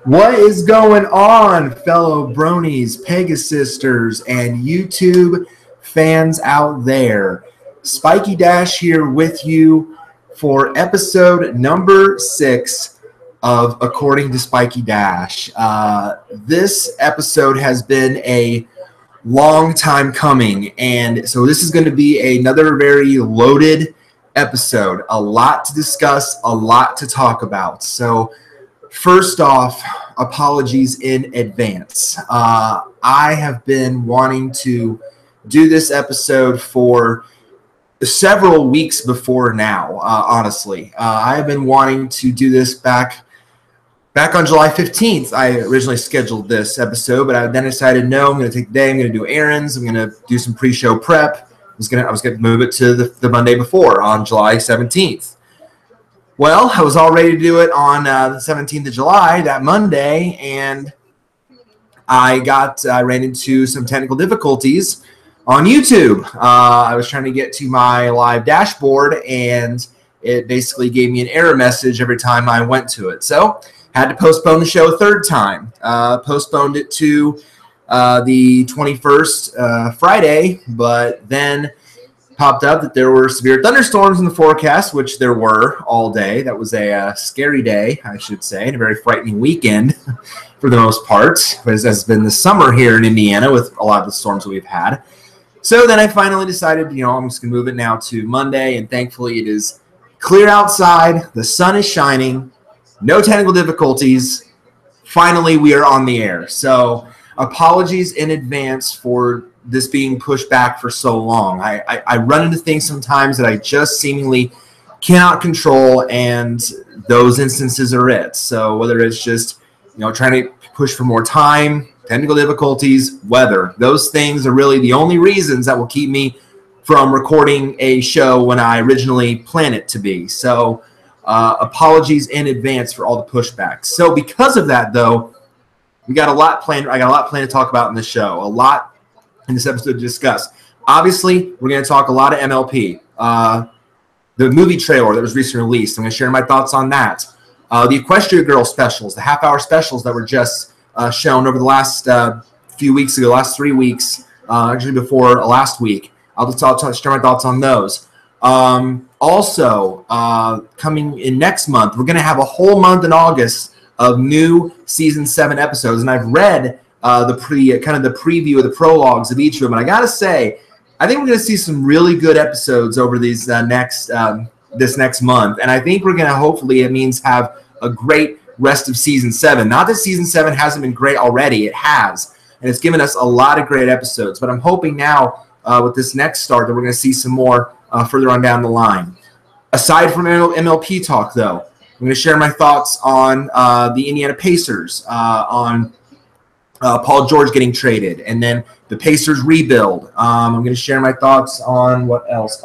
What is going on, fellow bronies, Pegasisters, and YouTube fans out there? Spiky Dash here with you for episode number 6 of According to Spiky Dash. This episode has been a long time coming, and so this is going to be another very loaded episode. A lot to discuss, a lot to talk about. So first off, apologies in advance. I have been wanting to do this episode for several weeks before now, honestly. I have been wanting to do this back on July 15th. I originally scheduled this episode, but I then decided, no, I'm going to take the day, I'm going to do errands, I'm going to do some pre-show prep. I was going to move it to the Monday before, on July 17th. Well, I was all ready to do it on the 17th of July, that Monday, and I ran into some technical difficulties on YouTube. I was trying to get to my live dashboard, and it basically gave me an error message every time I went to it. So had to postpone the show a third time. Postponed it to the 21st, Friday, but then popped up that there were severe thunderstorms in the forecast, which there were all day. That was a scary day, I should say, and a very frightening weekend for the most part, as has been the summer here in Indiana with a lot of the storms that we've had. So then I finally decided, I'm just going to move it now to Monday, and thankfully it is clear outside. The sun is shining. No technical difficulties. Finally, we are on the air. So apologies in advance for this being pushed back for so long. I run into things sometimes that I just seemingly cannot control, and those instances are it. So whether it's just, trying to push for more time, technical difficulties, weather, those things are really the only reasons that will keep me from recording a show when I originally planned it to be. So apologies in advance for all the pushbacks. So because of that, though, we got a lot planned. I got a lot planned to talk about in the show. A lot in this episode to discuss. Obviously, we're going to talk a lot of MLP. The movie trailer that was recently released, I'm going to share my thoughts on that. The Equestria Girls specials, the half-hour specials that were just shown over the last few weeks ago, last 3 weeks, actually before last week. I'll share my thoughts on those. Also, coming in next month, we're going to have a whole month in August of new Season 7 episodes, and I've read the preview of the prologues of each of them, and I gotta say, I think we're gonna see some really good episodes over these this next month, and I think we're gonna hopefully, it means, have a great rest of Season 7. Not that Season 7 hasn't been great already, it has, and it's given us a lot of great episodes, but I'm hoping now with this next start that we're gonna see some more further on down the line. Aside from MLP talk, though, I'm gonna share my thoughts on the Indiana Pacers, on Paul George getting traded, and then the Pacers rebuild. I'm going to share my thoughts on what else.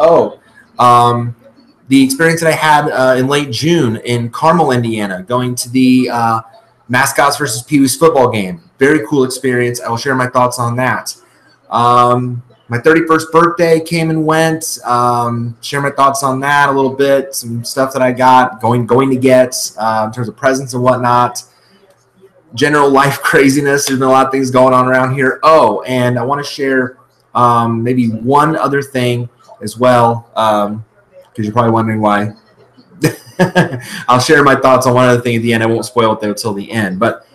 The experience that I had in late June in Carmel, Indiana, going to the Mascots versus Peewees football game. Very cool experience. I will share my thoughts on that. My 31st birthday came and went. Share my thoughts on that a little bit. Some stuff that I got, going to get in terms of presents and whatnot. General life craziness. There's been a lot of things going on around here. Oh, and I want to share maybe one other thing as well, because you're probably wondering why. I'll share my thoughts on one other thing at the end. I won't spoil it, though, until the end. But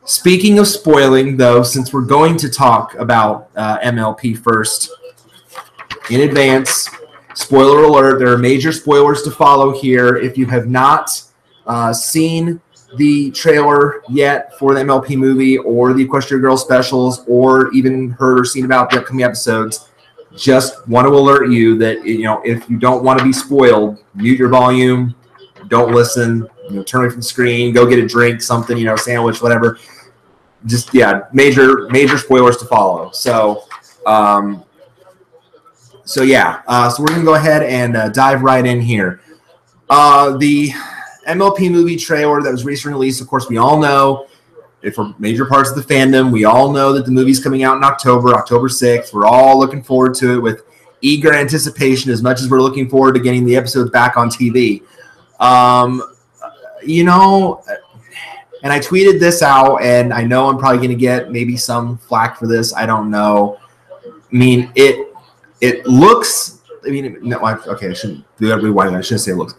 speaking of spoiling, though, since we're going to talk about MLP first, in advance, spoiler alert, there are major spoilers to follow here. If you have not seen the trailer yet for the MLP movie or the Equestria Girls specials, or even heard or seen about the upcoming episodes, just want to alert you that, if you don't want to be spoiled, mute your volume, don't listen, turn away from the screen, go get a drink, something, sandwich, whatever. Just, major spoilers to follow. So we're going to go ahead and dive right in here. The MLP movie trailer that was recently released, of course, we all know, for major parts of the fandom, we all know that the movie's coming out in October 6th. We're all looking forward to it with eager anticipation, as much as we're looking forward to getting the episodes back on TV. I tweeted this out, and I know I'm probably going to get maybe some flack for this. I don't know. I mean, it looks. I mean, no, okay, I shouldn't do that. Rewind. I shouldn't say it looks.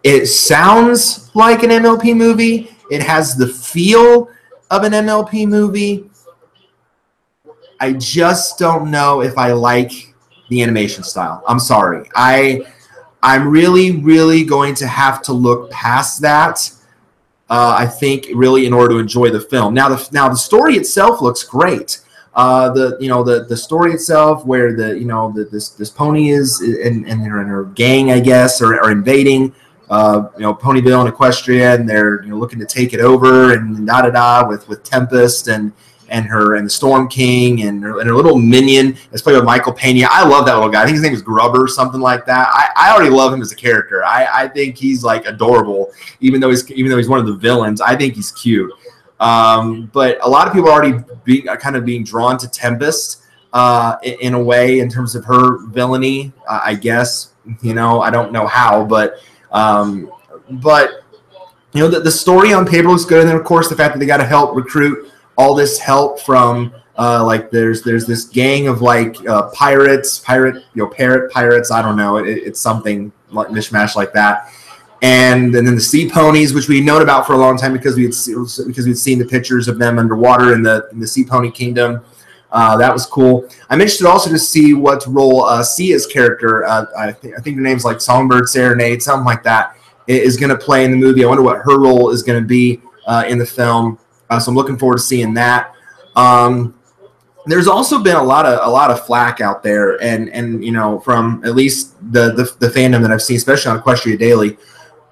It sounds like an MLP movie. It has the feel of an MLP movie. I just don't know if I like the animation style. I'm sorry. I'm really, really going to have to look past that. I think really in order to enjoy the film. Now the story itself looks great. The story itself, where this pony is and her gang, I guess, are invading Ponyville and Equestria, and they're looking to take it over, and with Tempest and the Storm King and her little minion that's played by Michael Pena. I love that little guy. I think his name is Grubber, something like that. I already love him as a character. I think he's like adorable, even though he's one of the villains. I think he's cute. But a lot of people are already being drawn to Tempest in a way in terms of her villainy. I guess I don't know how, but the story on paper looks good, and then of course the fact that they got to help recruit all this help from there's this gang of parrot pirates. I don't know. It's something like mishmash like that. And then the sea ponies, which we'd known about for a long time because we'd seen the pictures of them underwater in the sea pony kingdom. That was cool. I'm interested also to see what role Sia's character, I think her name's like Songbird Serenade, something like that, is going to play in the movie. I wonder what her role is going to be in the film. So I'm looking forward to seeing that. There's also been a lot of flack out there, and from at least the fandom that I've seen, especially on Equestria Daily.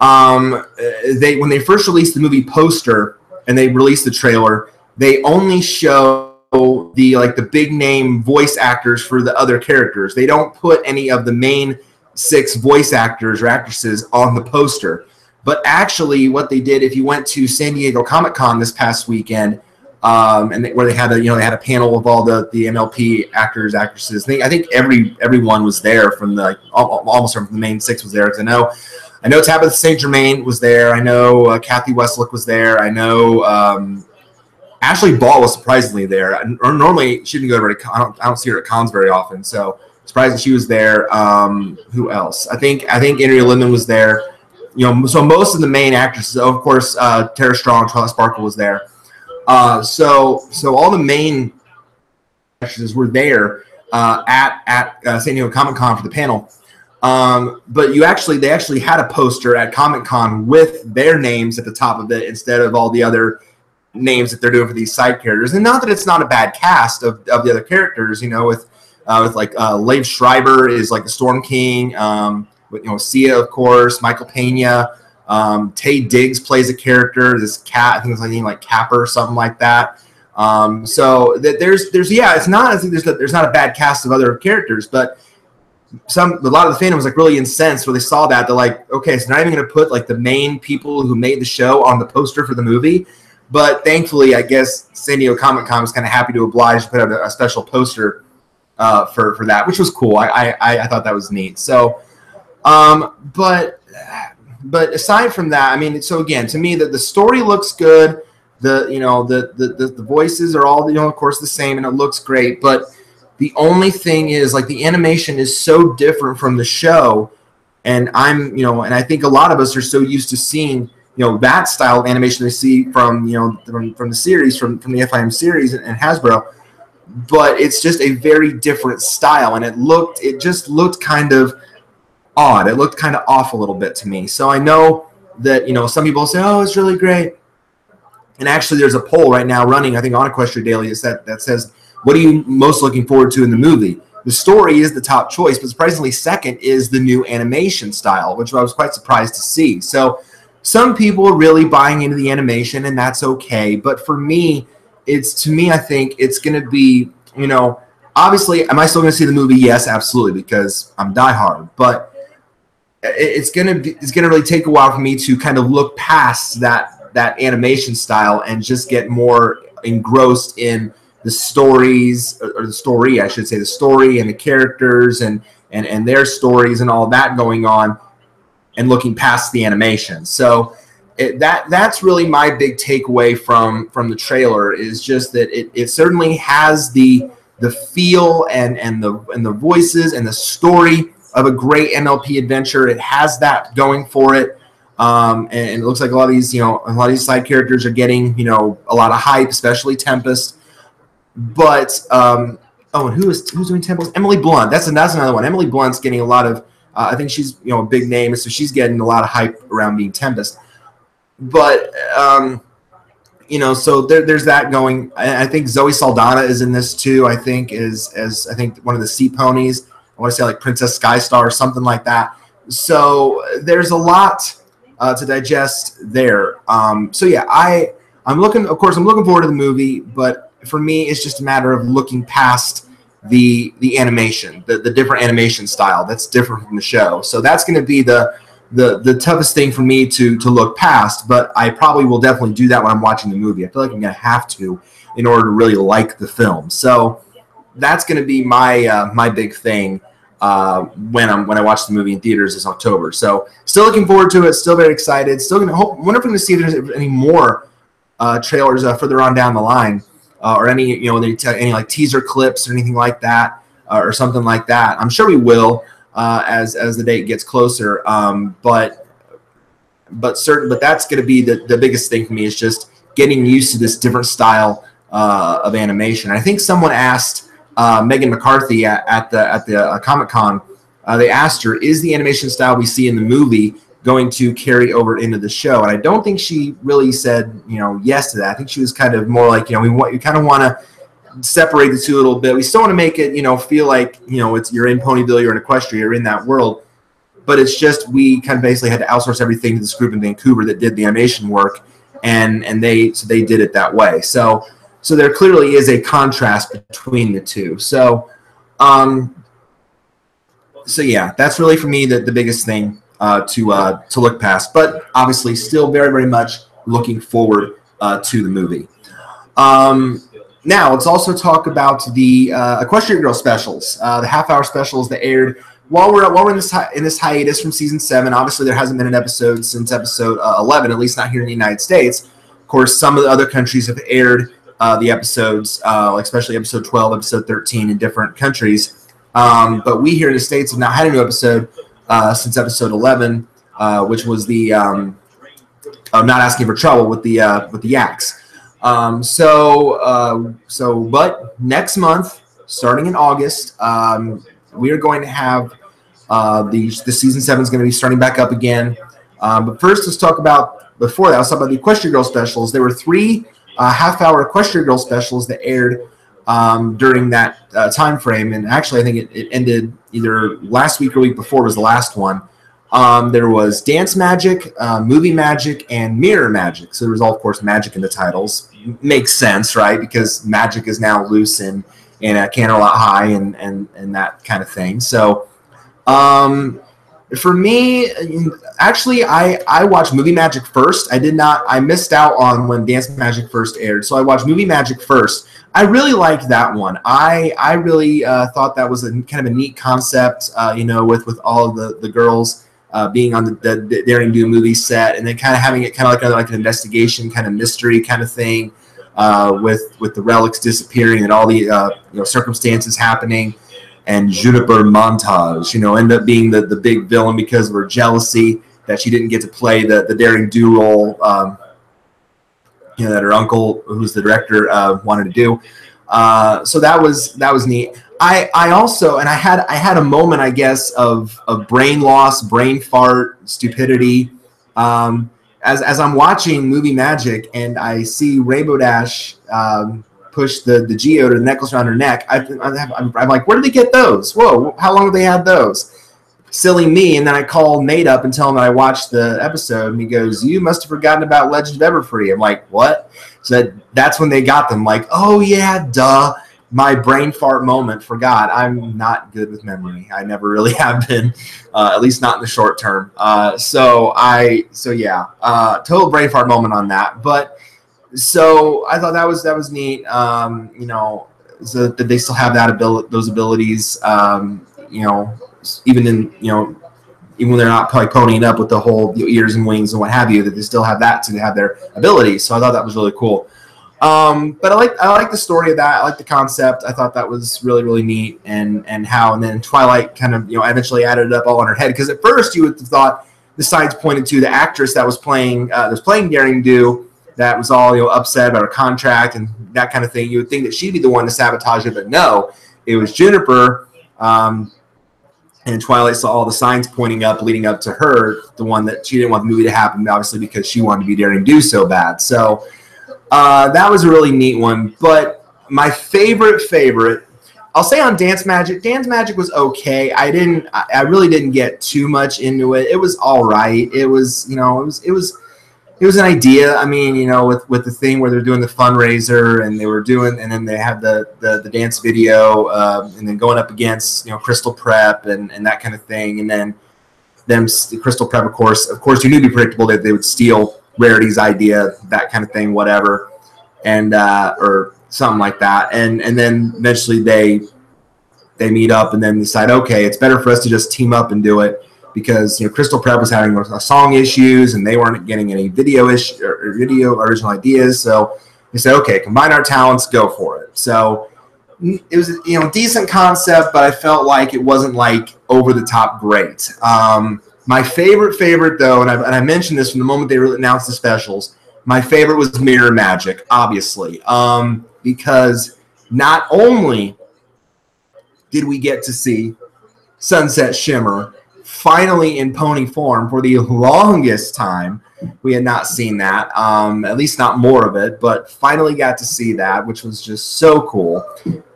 When they first released the movie poster and they released the trailer, they only show the big name voice actors for the other characters. They don't put any of the main 6 voice actors or actresses on the poster. But actually, what they did, if you went to San Diego Comic-Con this past weekend, where they had a panel of all the MLP actors, actresses. I think everyone was there from almost from the main 6 was there. Because I know Tabitha St. Germain was there. I know Kathy Westlook was there. I know Ashley Ball was surprisingly there. Normally she didn't go to. I don't see her at cons very often, so surprised that she was there. Who else? I think Andrea Lindman was there. So most of the main actresses, of course, Tara Strong, Twilight Sparkle was there. So all the main actresses were there at San Diego Comic-Con for the panel. But they actually had a poster at Comic-Con with their names at the top of it instead of all the other names that they're doing for these side characters. And not that it's not a bad cast of the other characters, with Leif Schreiber is like the Storm King. With Sia, of course, Michael Pena, Tay Diggs plays a character. This cat, I think it's like Capper or something like that. So that it's not. I think there's not a bad cast of other characters, but a lot of the fandom was really incensed when they saw that. They're like, okay, so not even going to put the main people who made the show on the poster for the movie. But thankfully, I guess San Diego Comic-Con was kind of happy to oblige to put out a special poster for that, which was cool. I thought that was neat. So. But aside from that, I mean, so again, to me, the story looks good. The voices are all of course the same, and it looks great. But the only thing is, the animation is so different from the show, and and I think a lot of us are so used to seeing that style of animation they see from the series from the FIM series and Hasbro. But it's just a very different style, and it just looked kind of odd. It looked kind of off a little bit to me. So I know that some people say, "Oh, it's really great." And actually, there's a poll right now running, I think, on Equestria Daily that says, "What are you most looking forward to in the movie?" The story is the top choice, but surprisingly, second is the new animation style, which I was quite surprised to see. So some people are really buying into the animation, and that's okay. But for me, I think it's going to be, obviously, am I still going to see the movie? Yes, absolutely, because I'm diehard. But it's gonna really take a while for me to kind of look past that animation style and just get more engrossed in the stories, or the story, I should say, the story and the characters and their stories and all that going on, and looking past the animation. So that's really my big takeaway from the trailer, is just that it certainly has the feel and the voices and the story of a great MLP adventure. It has that going for it. And it looks like a lot of these side characters are getting, a lot of hype, especially Tempest. But and who's doing Tempest? Emily Blunt. That's another one. Emily Blunt's getting a lot of. I think she's a big name, so she's getting a lot of hype around being Tempest. But so there's that going. I think Zoe Saldana is in this too. I think I think one of the sea ponies. I want to say like Princess Skystar or something like that. So there's a lot to digest there. So yeah, I'm looking forward to the movie, but for me, it's just a matter of looking past the animation, the different animation style that's different from the show. So that's going to be the toughest thing for me to look past, but I probably will definitely do that when I'm watching the movie. I feel like I'm going to have to in order to really like the film. So that's going to be my big thing when I watch the movie in theaters this October. So still looking forward to it. Still very excited. Still going to wonder if we're going to see if there's any more trailers further on down the line, or any any like teaser clips or anything like that, or something like that. I'm sure we will as the date gets closer. But that's going to be the biggest thing for me, is just getting used to this different style of animation. I think someone asked Megan McCarthy at the Comic-Con, they asked her, is the animation style we see in the movie going to carry over into the show? And I don't think she really said, yes to that. I think she was kind of more like, we kind of want to separate the two a little bit. We still want to make it, feel like, it's you're in Ponyville, you're in Equestria, you're in that world. But it's just, we kind of basically had to outsource everything to this group in Vancouver that did the animation work, and they did it that way. So there clearly is a contrast between the two. So yeah, that's really for me the biggest thing to look past. But obviously, still very, very much looking forward to the movie. Now let's also talk about the Equestria Girls specials, the half-hour specials that aired while we're in this hiatus from season 7. Obviously, there hasn't been an episode since episode 11, at least not here in the United States. Of course, some of the other countries have aired the episodes, like especially episode 12, episode 13 in different countries. But we here in the States have not had a new episode since episode 11, which was the Not Asking for Trouble with the Yaks. But next month, starting in August, we are going to have the season 7 is going to be starting back up again. But first, let's talk about the Equestria Girls specials. There were 3 half-hour Equestria Girls specials that aired during that time frame, and actually I think it ended either last week or week before was the last one. There was Dance Magic, Movie Magic, and Mirror Magic. So there was all, of course, magic in the titles. Makes sense, right? Because magic is now loose in Canterlot High and that kind of thing. So for me, actually, I watched Movie Magic first. I missed out on when Dance Magic first aired, so I watched Movie Magic first. I really liked that one. I really thought that was a kind of a neat concept, with all of the girls being on the Daring Do movie set, and then kind of having it kind of like an investigation, kind of mystery kind of thing, with the relics disappearing and all the circumstances happening. And Juniper Montage, ended up being the big villain because of her jealousy that she didn't get to play the Daring Do role, that her uncle, who's the director, wanted to do. So that was neat. I also, and I had a moment, I guess, of brain loss, brain fart, stupidity, as I'm watching Movie Magic and I see Rainbow Dash push the geode or the necklace around her neck. I'm like, where did they get those? Whoa, how long have they had those? Silly me. And then I call Nate up and tell him that I watched the episode, and he goes, you must have forgotten about Legend of Everfree. I'm like, what? So that's when they got them. Like, oh yeah, duh. My brain fart moment, forgot. I'm not good with memory. I never really have been, at least not in the short term. So total brain fart moment on that. But so I thought that was neat. So that they still have those abilities. Even in even when they're not probably ponying up with the whole ears and wings and what have you, that they still have that to have their abilities. So I thought that was really cool. But I like the story of that. I like the concept. I thought that was really, really neat, and then Twilight kind of eventually added it up all in her head, because at first you would have thought the signs pointed to the actress that was playing Daring Do, that was all upset about her contract and that kind of thing. You would think that she'd be the one to sabotage it, but no, it was Juniper. And Twilight saw all the signs pointing up, leading up to her, the one that she didn't want the movie to happen, obviously, because she wanted to be Daring Do so bad. So that was a really neat one. But my favorite, I'll say on Dance Magic. Dance Magic was okay. I really didn't get too much into it. It was all right. It was it was an idea. I mean, with the thing where they're doing the fundraiser, and then they had the dance video, and then going up against Crystal Prep and that kind of thing, and then Crystal Prep, of course, you knew to be predictable that they would steal Rarity's idea, that kind of thing, whatever, and or something like that, and then eventually they meet up and then decide, okay, it's better for us to just team up and do it, because Crystal Prep was having song issues and they weren't getting any video original ideas, so they said, okay, combine our talents, go for it. So it was decent concept, but I felt like it wasn't like over the top great. My favorite though, and I mentioned this from the moment they announced the specials, my favorite was Mirror Magic, obviously, because not only did we get to see Sunset Shimmer finally in pony form. For the longest time, we had not seen that, at least not more of it, but finally got to see that, which was just so cool.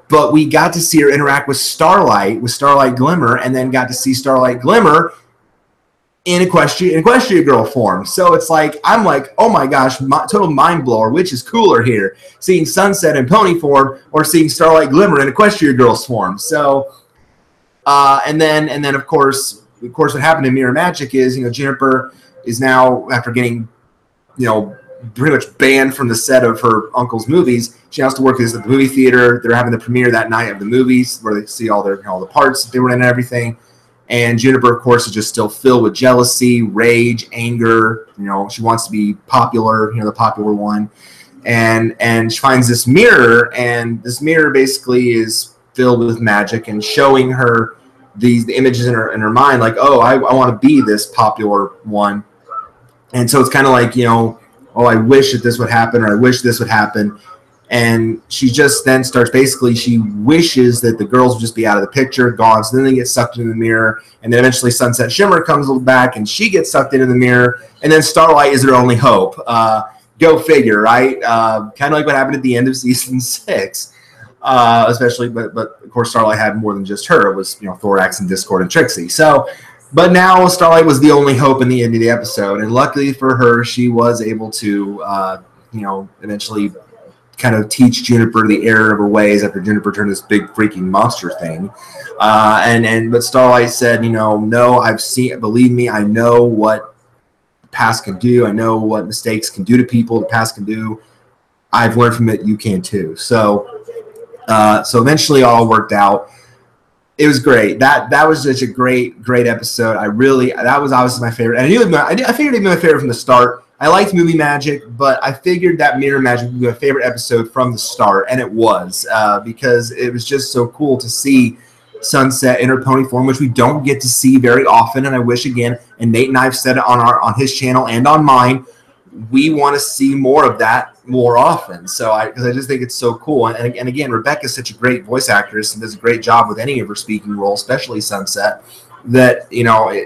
But we got to see her interact with Starlight Glimmer, and then got to see Starlight Glimmer in Equestria Girl form. So it's like, I'm like, oh my gosh, total mind blower. Which is cooler here, seeing Sunset in pony form or seeing Starlight Glimmer in Equestria Girls form? So, and then of course, what happened in Mirror Magic is, Juniper is now, after getting, pretty much banned from the set of her uncle's movies, she has to work at the movie theater. They're having the premiere that night of the movies, where they see all the parts that they were in and everything. And Juniper, of course, is just still filled with jealousy, rage, anger. She wants to be popular, the popular one. And she finds this mirror, and this mirror basically is filled with magic and showing her the images in her mind, like, oh, I want to be this popular one. And so it's kind of like, oh, I wish that this would happen, or I wish this would happen. And she just then starts, basically, she wishes that the girls would just be out of the picture, gone. So then they get sucked into the mirror. And then eventually Sunset Shimmer comes back, and she gets sucked into the mirror. And then Starlight is their only hope. Go figure, right? Kind of like what happened at the end of season 6. Especially, but of course Starlight had more than just her. It was Thorax and Discord and Trixie. So, but now Starlight was the only hope in the end of the episode, and luckily for her, she was able to eventually kind of teach Juniper the error of her ways after Juniper turned this big freaking monster thing. But Starlight said, no, I've seen, believe me, I know what the past can do. I know what mistakes can do to people. The past can do. I've learned from it. You can too. So eventually all worked out. It was great. That was such a great episode. That was obviously my favorite. And I figured it'd be my favorite from the start. I liked Movie Magic, but I figured that Mirror Magic would be my favorite episode from the start, and it was, because it was just so cool to see Sunset in her pony form, which we don't get to see very often. And I wish, again, and Nate and I have said it on his channel and on mine, we want to see more of that more often. So because I just think it's so cool. And again, Rebecca's such a great voice actress and does a great job with any of her speaking roles, especially Sunset, that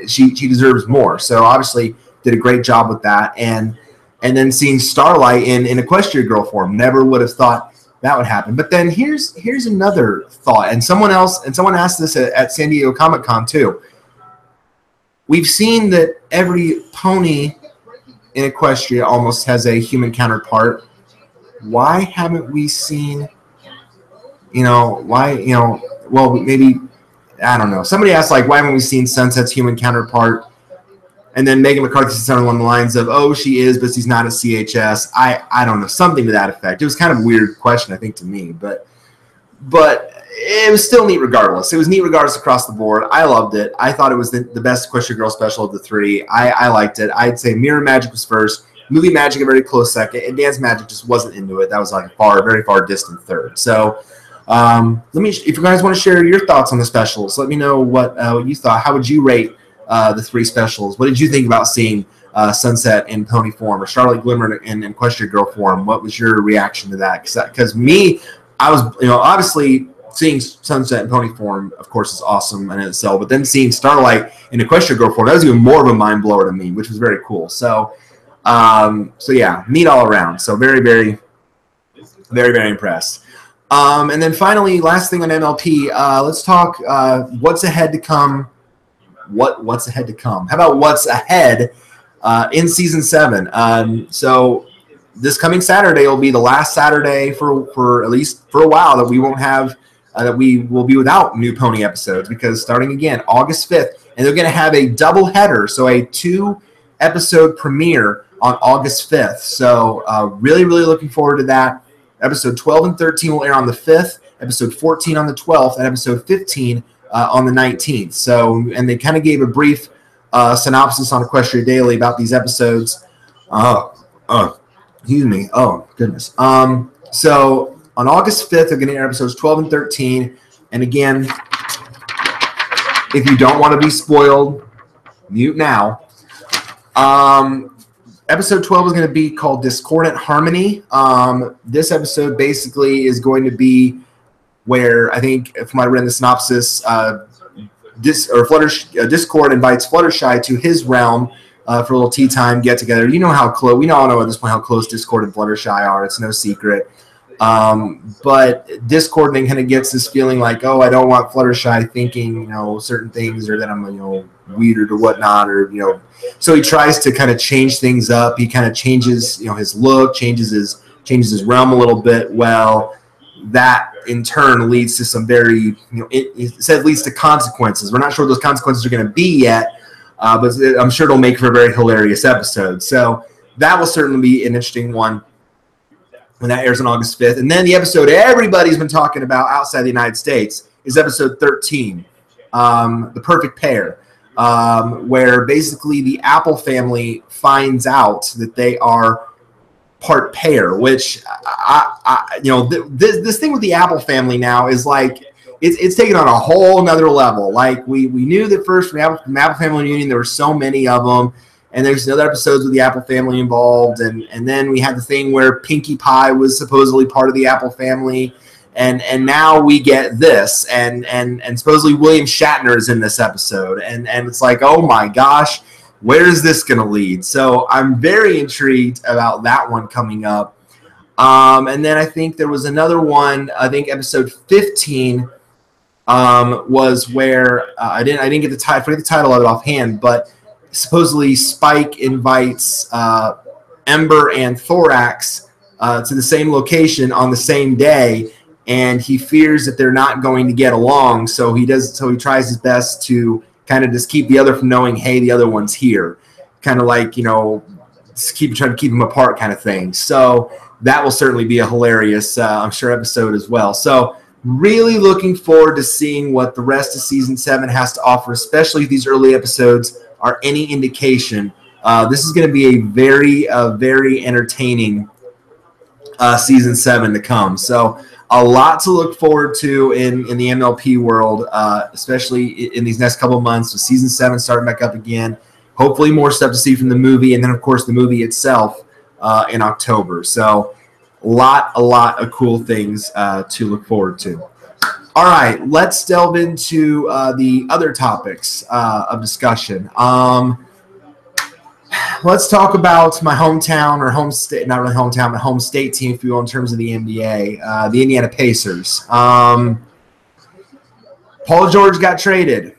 she deserves more. So obviously did a great job with that. And then seeing Starlight in Equestria Girl form, never would have thought that would happen. But then here's another thought, and someone asked this at San Diego Comic-Con too. We've seen that every pony in Equestria almost has a human counterpart. Why haven't we seen, well, maybe, I don't know. Somebody asked, like, why haven't we seen Sunset's human counterpart? And then Megan McCarthy said something along the lines of, oh, she is, but she's not a CHS. I don't know, something to that effect. It was kind of a weird question, I think, to me. But but it was still neat regardless. It was neat regardless across the board. I loved it. I thought it was the best Equestria Girls special of the three. I liked it. I'd say Mirror Magic was first, Movie Magic a very close second, and Dance Magic just wasn't into it. That was like a very far distant third. So if you guys want to share your thoughts on the specials, let me know what you thought. How would you rate the three specials? What did you think about seeing Sunset in pony form or Charlotte Glimmer in Equestria Girl form? What was your reaction to that? Because me, I was, obviously seeing Sunset in pony form, of course, is awesome in itself. But then seeing Starlight in Equestria Girl form, that was even more of a mind blower to me, which was very cool. So, yeah, neat all around. So very, very, very, very impressed. And then finally, last thing on MLP, let's talk what's ahead to come. What's ahead to come? How about what's ahead in Season 7? So this coming Saturday will be the last Saturday for at least for a while that we won't have that we will be without new pony episodes, because starting again August 5th, and they're going to have a double header, so a 2-episode premiere on August 5th. So really, really looking forward to that. Episode 12 and 13 will air on the 5th, episode 14 on the 12th, and episode 15 on the 19th. So, and they kind of gave a brief synopsis on Equestria Daily about these episodes. Excuse me. Oh, goodness. So on August 5th, they're going to air episodes 12 and 13. And again, if you don't want to be spoiled, mute now. Episode 12 is going to be called Discordant Harmony. This episode basically is going to be where, I think, from what I read in the synopsis, Discord invites Fluttershy to his realm for a little tea time get together. You know how close, we all know at this point how close Discord and Fluttershy are. It's no secret. But Discord then kind of gets this feeling like, oh, I don't want Fluttershy thinking, certain things, or that I'm, weird or whatnot, or, so he tries to kind of change things up. He kind of changes, his look, changes his realm a little bit. Well, that in turn leads to some very, it said leads to consequences. We're not sure what those consequences are going to be yet, but I'm sure it'll make for a very hilarious episode. So that will certainly be an interesting one when that airs on August 5th. And then the episode everybody's been talking about outside the United States is episode 13, The Perfect Pair, where basically the Apple family finds out that they are part pair, which this thing with the Apple family now is like it's taken on a whole nother level. Like we knew that first from Apple Family Reunion there were so many of them, and there's other episodes with the Apple family involved, and then we had the thing where Pinkie Pie was supposedly part of the Apple family, and now we get this, and supposedly William Shatner is in this episode, and it's like, oh my gosh, where is this going to lead? So I'm very intrigued about that one coming up. And then I think there was another one. I think episode 15 was where I didn't get the title. I forget the title of it offhand, but supposedly Spike invites Ember and Thorax to the same location on the same day, and he fears that they're not going to get along. So he tries his best to kind of just keep the other from knowing, hey, the other one's here. Kind of like, trying to keep them apart kind of thing. So that will certainly be a hilarious, I'm sure, episode as well. So really looking forward to seeing what the rest of Season 7 has to offer, especially if these early episodes are any indication. This is going to be a very entertaining Season 7 to come. So a lot to look forward to in the MLP world, especially in these next couple of months with Season 7 starting back up again. Hopefully more stuff to see from the movie, and then, of course, the movie itself in October. So a lot of cool things to look forward to. All right, let's delve into the other topics of discussion. Let's talk about my hometown, or home state, not really hometown, but home state team, if you will, in terms of the NBA, the Indiana Pacers. Paul George got traded.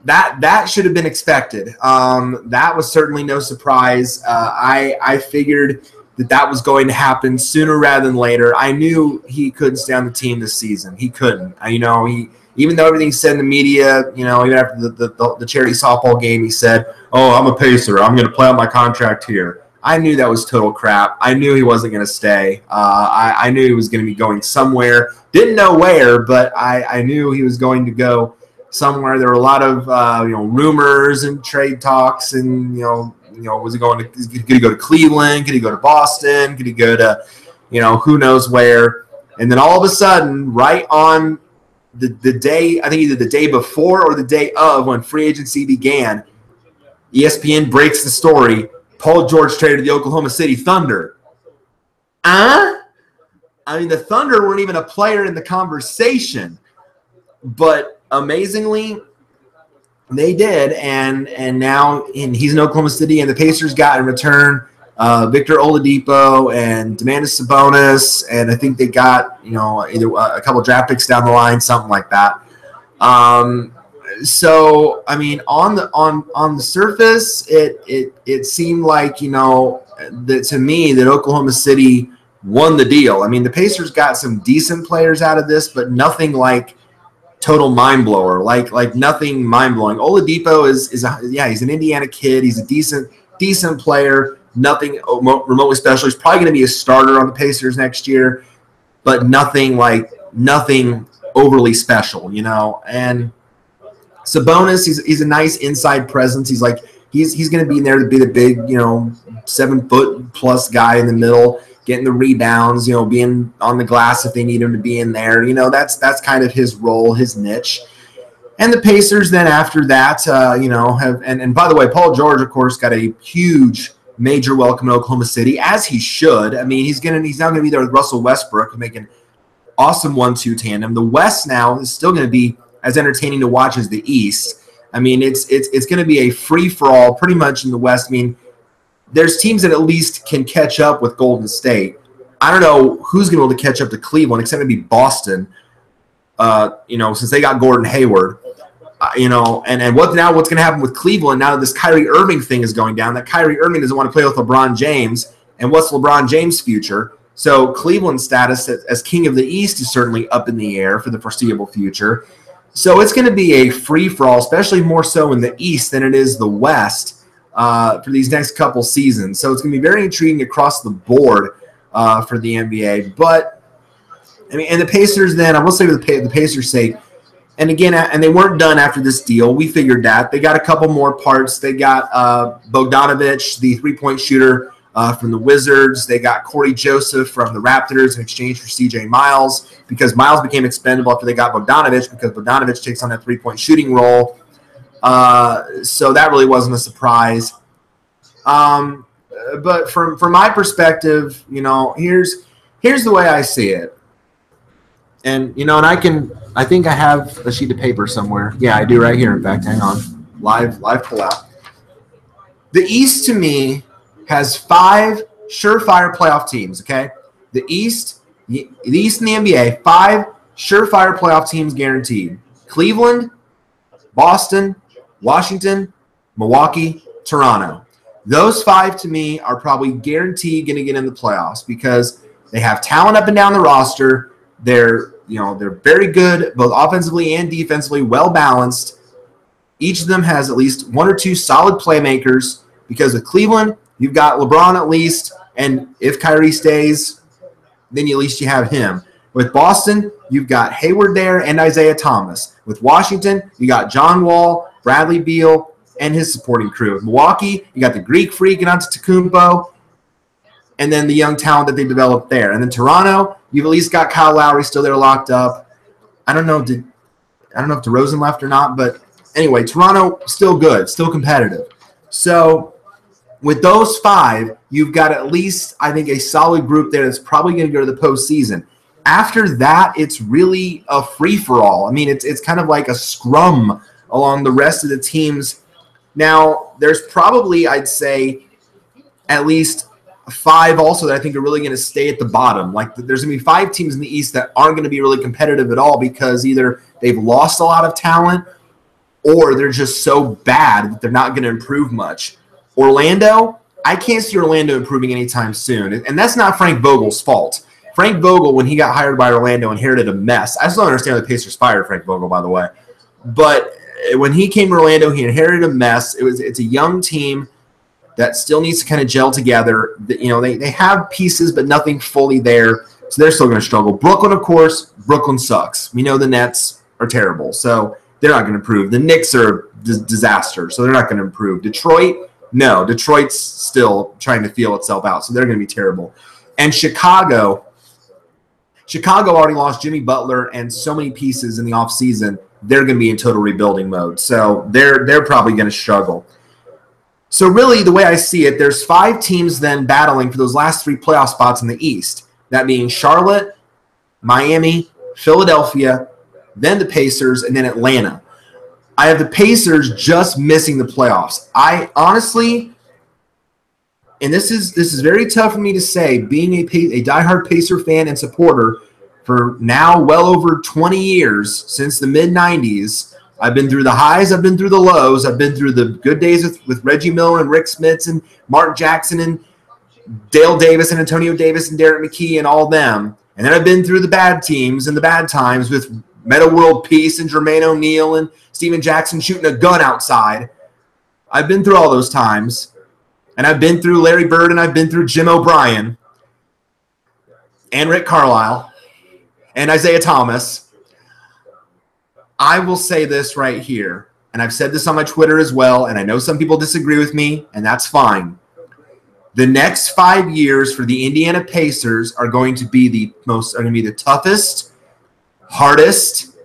That should have been expected. That was certainly no surprise. I figured that was going to happen sooner rather than later. I knew he couldn't stay on the team this season. He couldn't. Even though everything's said in the media, even after the charity softball game, he said, "Oh, I'm a Pacer. I'm going to play out my contract here." I knew that was total crap. I knew he wasn't going to stay. I knew he was going to be going somewhere. Didn't know where, but I knew he was going to go somewhere. There were a lot of rumors and trade talks, and was he going to? Could he go to Cleveland? Could he go to Boston? Could he go to who knows where? And then all of a sudden, right on the day, I think either the day before or the day of when free agency began, ESPN breaks the story. Paul George traded to the Oklahoma City Thunder. I mean, the Thunder weren't even a player in the conversation. But amazingly, they did. And now he's in Oklahoma City, and the Pacers got in return Victor Oladipo and Domantas Sabonis. And I think they got, either a couple draft picks down the line, something like that. So I mean, on the surface, it seemed like that to me that Oklahoma City won the deal. I mean, the Pacers got some decent players out of this, but nothing like total mind blower. Like nothing mind blowing. Oladipo he's an Indiana kid. He's a decent player. Nothing remotely special. He's probably going to be a starter on the Pacers next year, but nothing overly special. And Sabonis, he's a nice inside presence. He's going to be in there to be the big, 7-foot+ guy in the middle, getting the rebounds, being on the glass if they need him to be in there. That's kind of his role, his niche. And the Pacers then after that, have and by the way, Paul George, of course, got a huge major welcome in Oklahoma City, as he should. I mean, he's now going to be there with Russell Westbrook, making awesome 1-2 tandem. The West now is still going to be as entertaining to watch as the East. I mean, it's going to be a free-for-all pretty much in the West. I mean, there's teams that at least can catch up with Golden State. I don't know who's going to be able to catch up to Cleveland, except maybe Boston, since they got Gordon Hayward. And what's going to happen with Cleveland now that this Kyrie Irving thing is going down, that Kyrie Irving doesn't want to play with LeBron James, and what's LeBron James' future? So Cleveland's status as king of the East is certainly up in the air for the foreseeable future. So it's going to be a free-for-all, especially more so in the East than it is the West for these next couple seasons. So it's going to be very intriguing across the board for the NBA. But, I mean, and the Pacers then, I will say for the Pacers' sake, and again, and they weren't done after this deal. We figured that. They got a couple more parts. They got Bogdanovich, the three-point shooter from the Wizards. They got Corey Joseph from the Raptors in exchange for C.J. Miles, because Miles became expendable after they got Bogdanovich, because Bogdanovich takes on that three-point shooting role. So that really wasn't a surprise. But from my perspective, here's the way I see it. And, and I think I have a sheet of paper somewhere. Yeah, I do right here, in fact. Hang on. Live pull out. The East, to me, has 5 surefire playoff teams, okay? The East in the NBA, 5 surefire playoff teams guaranteed. Cleveland, Boston, Washington, Milwaukee, Toronto. Those 5, to me, are probably guaranteed going to get in the playoffs because they have talent up and down the roster. They're very good, both offensively and defensively, well-balanced. Each of them has at least 1 or 2 solid playmakers, because with Cleveland, you've got LeBron at least, and if Kyrie stays, then at least you have him. With Boston, you've got Hayward there and Isaiah Thomas. With Washington, you got John Wall, Bradley Beal, and his supporting crew. With Milwaukee, you got the Greek freak and Antetokounmpo, and then the young talent that they developed there. And then Toronto, you've at least got Kyle Lowry still there locked up. I don't know if DeRozan left or not, but anyway, Toronto still good, still competitive. So with those 5, you've got at least, I think, a solid group there that's probably going to go to the postseason. After that, it's really a free-for-all. I mean, it's kind of like a scrum along the rest of the teams. Now, there's probably, I'd say, at least 5 also that I think are really going to stay at the bottom. Like, there's going to be 5 teams in the East that aren't going to be really competitive at all because either they've lost a lot of talent or they're just so bad that they're not going to improve much. Orlando, I can't see Orlando improving anytime soon. And that's not Frank Vogel's fault. Frank Vogel, when he got hired by Orlando, inherited a mess. I still don't understand why the Pacers fired Frank Vogel, by the way. But when he came to Orlando, he inherited a mess. It's a young team. that still needs to kind of gel together. You know, they have pieces, but nothing fully there. So they're still going to struggle. Brooklyn, of course, Brooklyn sucks. We know the Nets are terrible, so they're not going to improve. The Knicks are a disaster, so they're not going to improve. Detroit, no. Detroit's still trying to feel itself out, so they're going to be terrible. And Chicago already lost Jimmy Butler and so many pieces in the offseason. They're going to be in total rebuilding mode, so they're probably going to struggle. So really, the way I see it, there's 5 teams then battling for those last 3 playoff spots in the East. That being Charlotte, Miami, Philadelphia, then the Pacers, and then Atlanta. I have the Pacers just missing the playoffs. I honestly, and this is very tough for me to say, being a diehard Pacer fan and supporter for now well over 20 years, since the mid-'90s. I've been through the highs, I've been through the lows, I've been through the good days with Reggie Miller and Rick Smits and Mark Jackson and Dale Davis and Antonio Davis and Derek McKee and all them. And then I've been through the bad teams and the bad times with Meta World Peace and Jermaine O'Neal and Steven Jackson shooting a gun outside. I've been through all those times. And I've been through Larry Bird and I've been through Jim O'Brien and Rick Carlisle and Isaiah Thomas. I will say this right here, and I've said this on my Twitter as well, and I know some people disagree with me, and that's fine. The next 5 years for the Indiana Pacers are going to be the toughest, hardest,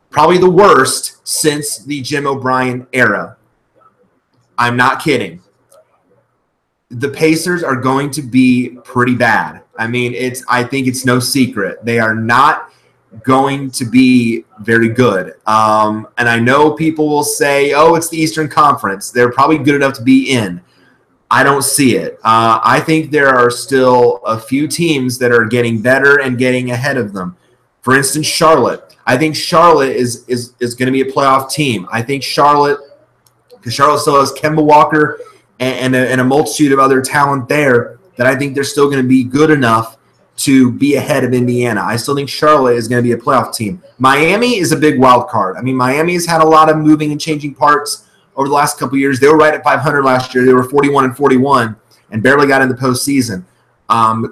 probably the worst since the Jim O'Brien era. I'm not kidding. The Pacers are going to be pretty bad. I mean, I think it's no secret. They are not going to be very good. And I know people will say, oh, it's the Eastern Conference. They're probably good enough to be in. I don't see it. I think there are still a few teams that are getting better and getting ahead of them. For instance, Charlotte. I think Charlotte is going to be a playoff team. I think Charlotte, because Charlotte still has Kemba Walker and a multitude of other talent there, that I think they're still going to be good enough to be ahead of Indiana. I still think Charlotte is going to be a playoff team. Miami is a big wild card. I mean, Miami has had a lot of moving and changing parts over the last couple of years. They were right at 500 last year. They were 41-41 and barely got in the postseason.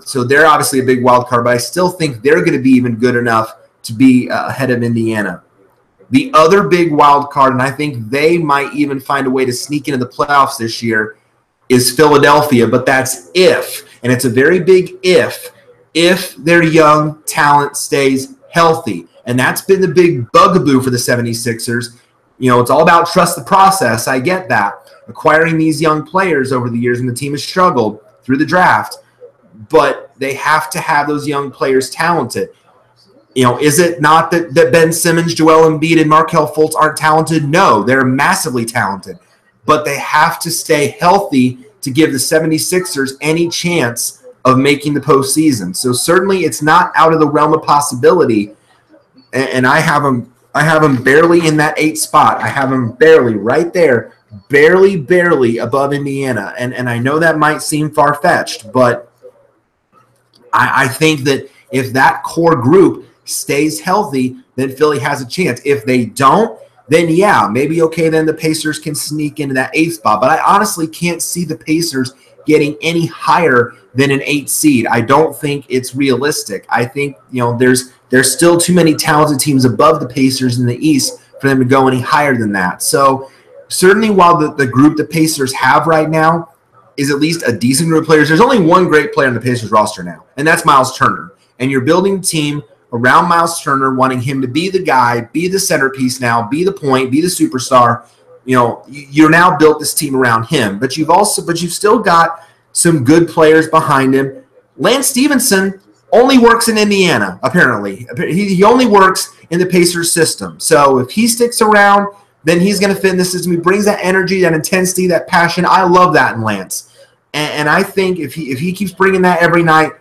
So they're obviously a big wild card, but I still think they're going to be even good enough to be ahead of Indiana. The other big wild card, and I think they might even find a way to sneak into the playoffs this year, is Philadelphia, but that's if, and it's a very big if their young talent stays healthy. And that's been the big bugaboo for the 76ers. You know, it's all about trust the process. I get that. Acquiring these young players over the years, and the team has struggled through the draft. But they have to have those young players talented. You know, is it not that Ben Simmons, Joel Embiid, and Markelle Fultz aren't talented? No, they're massively talented. But they have to stay healthy to give the 76ers any chance of making the postseason. So certainly it's not out of the realm of possibility. And I have them barely in that 8th spot. I have them barely right there, barely above Indiana. And I know that might seem far-fetched, but I think that if that core group stays healthy, then Philly has a chance. If they don't, then yeah, maybe okay, then the Pacers can sneak into that 8th spot. But I honestly can't see the Pacers getting any higher than an 8 seed. I don't think it's realistic. I think, you know, there's still too many talented teams above the Pacers in the East for them to go any higher than that. So certainly while the group the Pacers have right now is at least a decent group of players, there's only one great player on the Pacers roster now, and that's Miles Turner. And you're building a team around Miles Turner, wanting him to be the guy, be the centerpiece now, be the point, be the superstar. You know, you're now built this team around him, but you've still got some good players behind him. Lance Stevenson only works in Indiana, apparently. He only works in the Pacers system. So if he sticks around, then he's going to fit in the system. He brings that energy, that intensity, that passion. I love that in Lance. And I think if he keeps bringing that every night,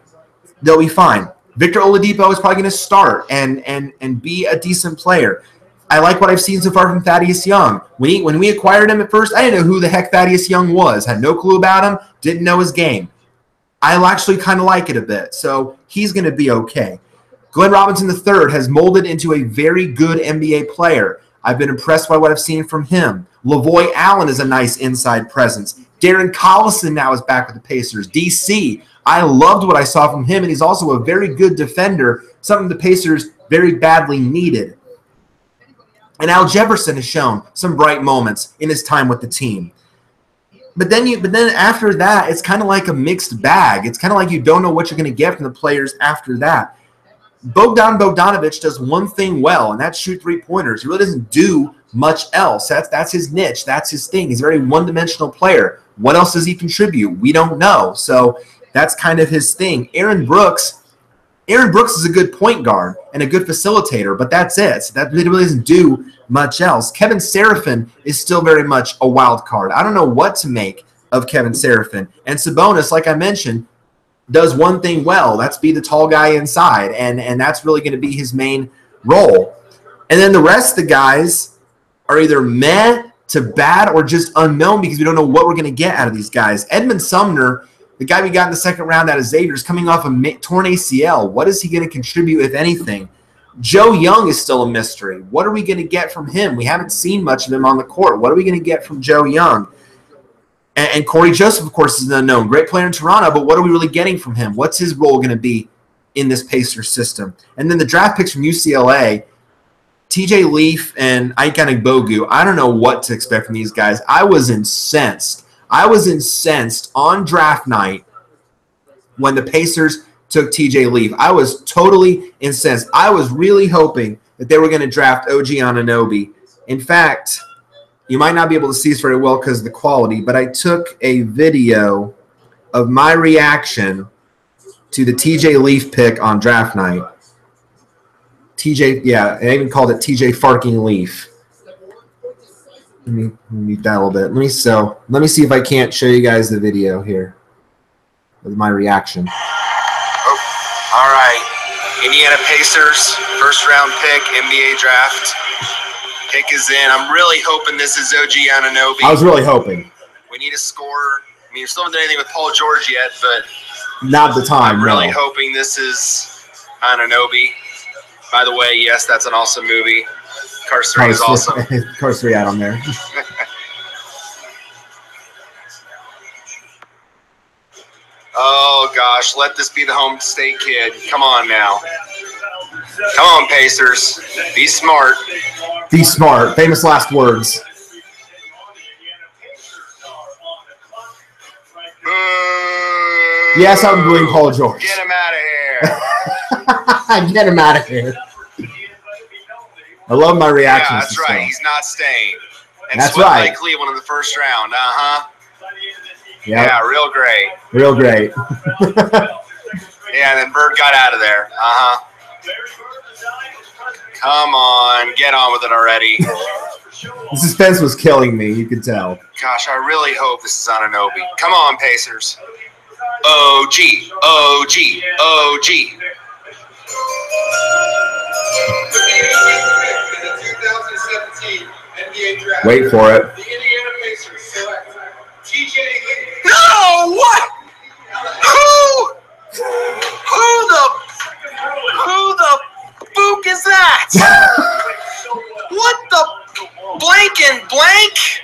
they'll be fine. Victor Oladipo is probably going to start and be a decent player. I like what I've seen so far from Thaddeus Young. When we acquired him at first, I didn't know who the heck Thaddeus Young was. Had no clue about him. Didn't know his game. I actually kind of like it a bit. So he's going to be okay. Glenn Robinson III has molded into a very good NBA player. I've been impressed by what I've seen from him. Lavoy Allen is a nice inside presence. Darren Collison now is back with the Pacers. DC, I loved what I saw from him, and he's also a very good defender, something the Pacers very badly needed. And Al Jefferson has shown some bright moments in his time with the team. But then after that, it's kind of like a mixed bag. It's kind of like you don't know what you're going to get from the players after that. Bogdan Bogdanovic does one thing well, and that's shoot three-pointers. He really doesn't do much else. That's his niche. That's his thing. He's a very one-dimensional player. What else does he contribute? We don't know. So that's kind of his thing. Aaron Brooks is a good point guard and a good facilitator, but that's it. So that really doesn't do much else. Kevin Seraphin is still very much a wild card. I don't know what to make of Kevin Seraphin. And Sabonis, like I mentioned, does one thing well. That's be the tall guy inside, and that's really going to be his main role. And then the rest of the guys are either meh to bad or just unknown because we don't know what we're going to get out of these guys. Edmund Sumner, the guy we got in the second round out of Xavier, is coming off a torn ACL. What is he going to contribute, if anything? Joe Young is still a mystery. What are we going to get from him? We haven't seen much of him on the court. What are we going to get from Joe Young? And Corey Joseph, of course, is an unknown. Great player in Toronto, but what are we really getting from him? What's his role going to be in this Pacers system? And then the draft picks from UCLA, TJ Leaf and Ike Anigbogu. I don't know what to expect from these guys. I was incensed. On draft night when the Pacers took TJ Leaf. I was totally incensed. I was really hoping that they were going to draft OG Anunoby. In fact, you might not be able to see this very well because of the quality, but I took a video of my reaction to the TJ Leaf pick on draft night. I even called it TJ Farking Leaf. Let me mute that a little bit. Let me see if I can't show you guys the video here with my reaction. Oh, all right. Indiana Pacers, first round pick, NBA draft. Pick is in. I'm really hoping this is OG Anunoby. I was really hoping. We need a scorer. I mean, we still haven't done anything with Paul George yet, but not the time. I'm really hoping this is Anunoby. By the way, yes, that's an awesome movie. Cars 3 is awesome. Cars 3 out on there. Oh, gosh. Let this be the home state kid. Come on now. Come on, Pacers. Be smart. Be smart. Famous last words. Yes, I'm doing Paul George. Get him out of here. Get him out of here. I love my reactions. Yeah, that's right. He's not staying. And that's swept right. by Cleveland in the first round. Uh-huh. Yep. Yeah, real great. Real great. Yeah, and then Bird got out of there. Uh-huh. Come on. Get on with it already. The suspense was killing me. You could tell. Gosh, I really hope this is Anunoby. Come on, Pacers. OG. OG. OG. Wait for it. No! What? Who the book is that? What the blank and blank?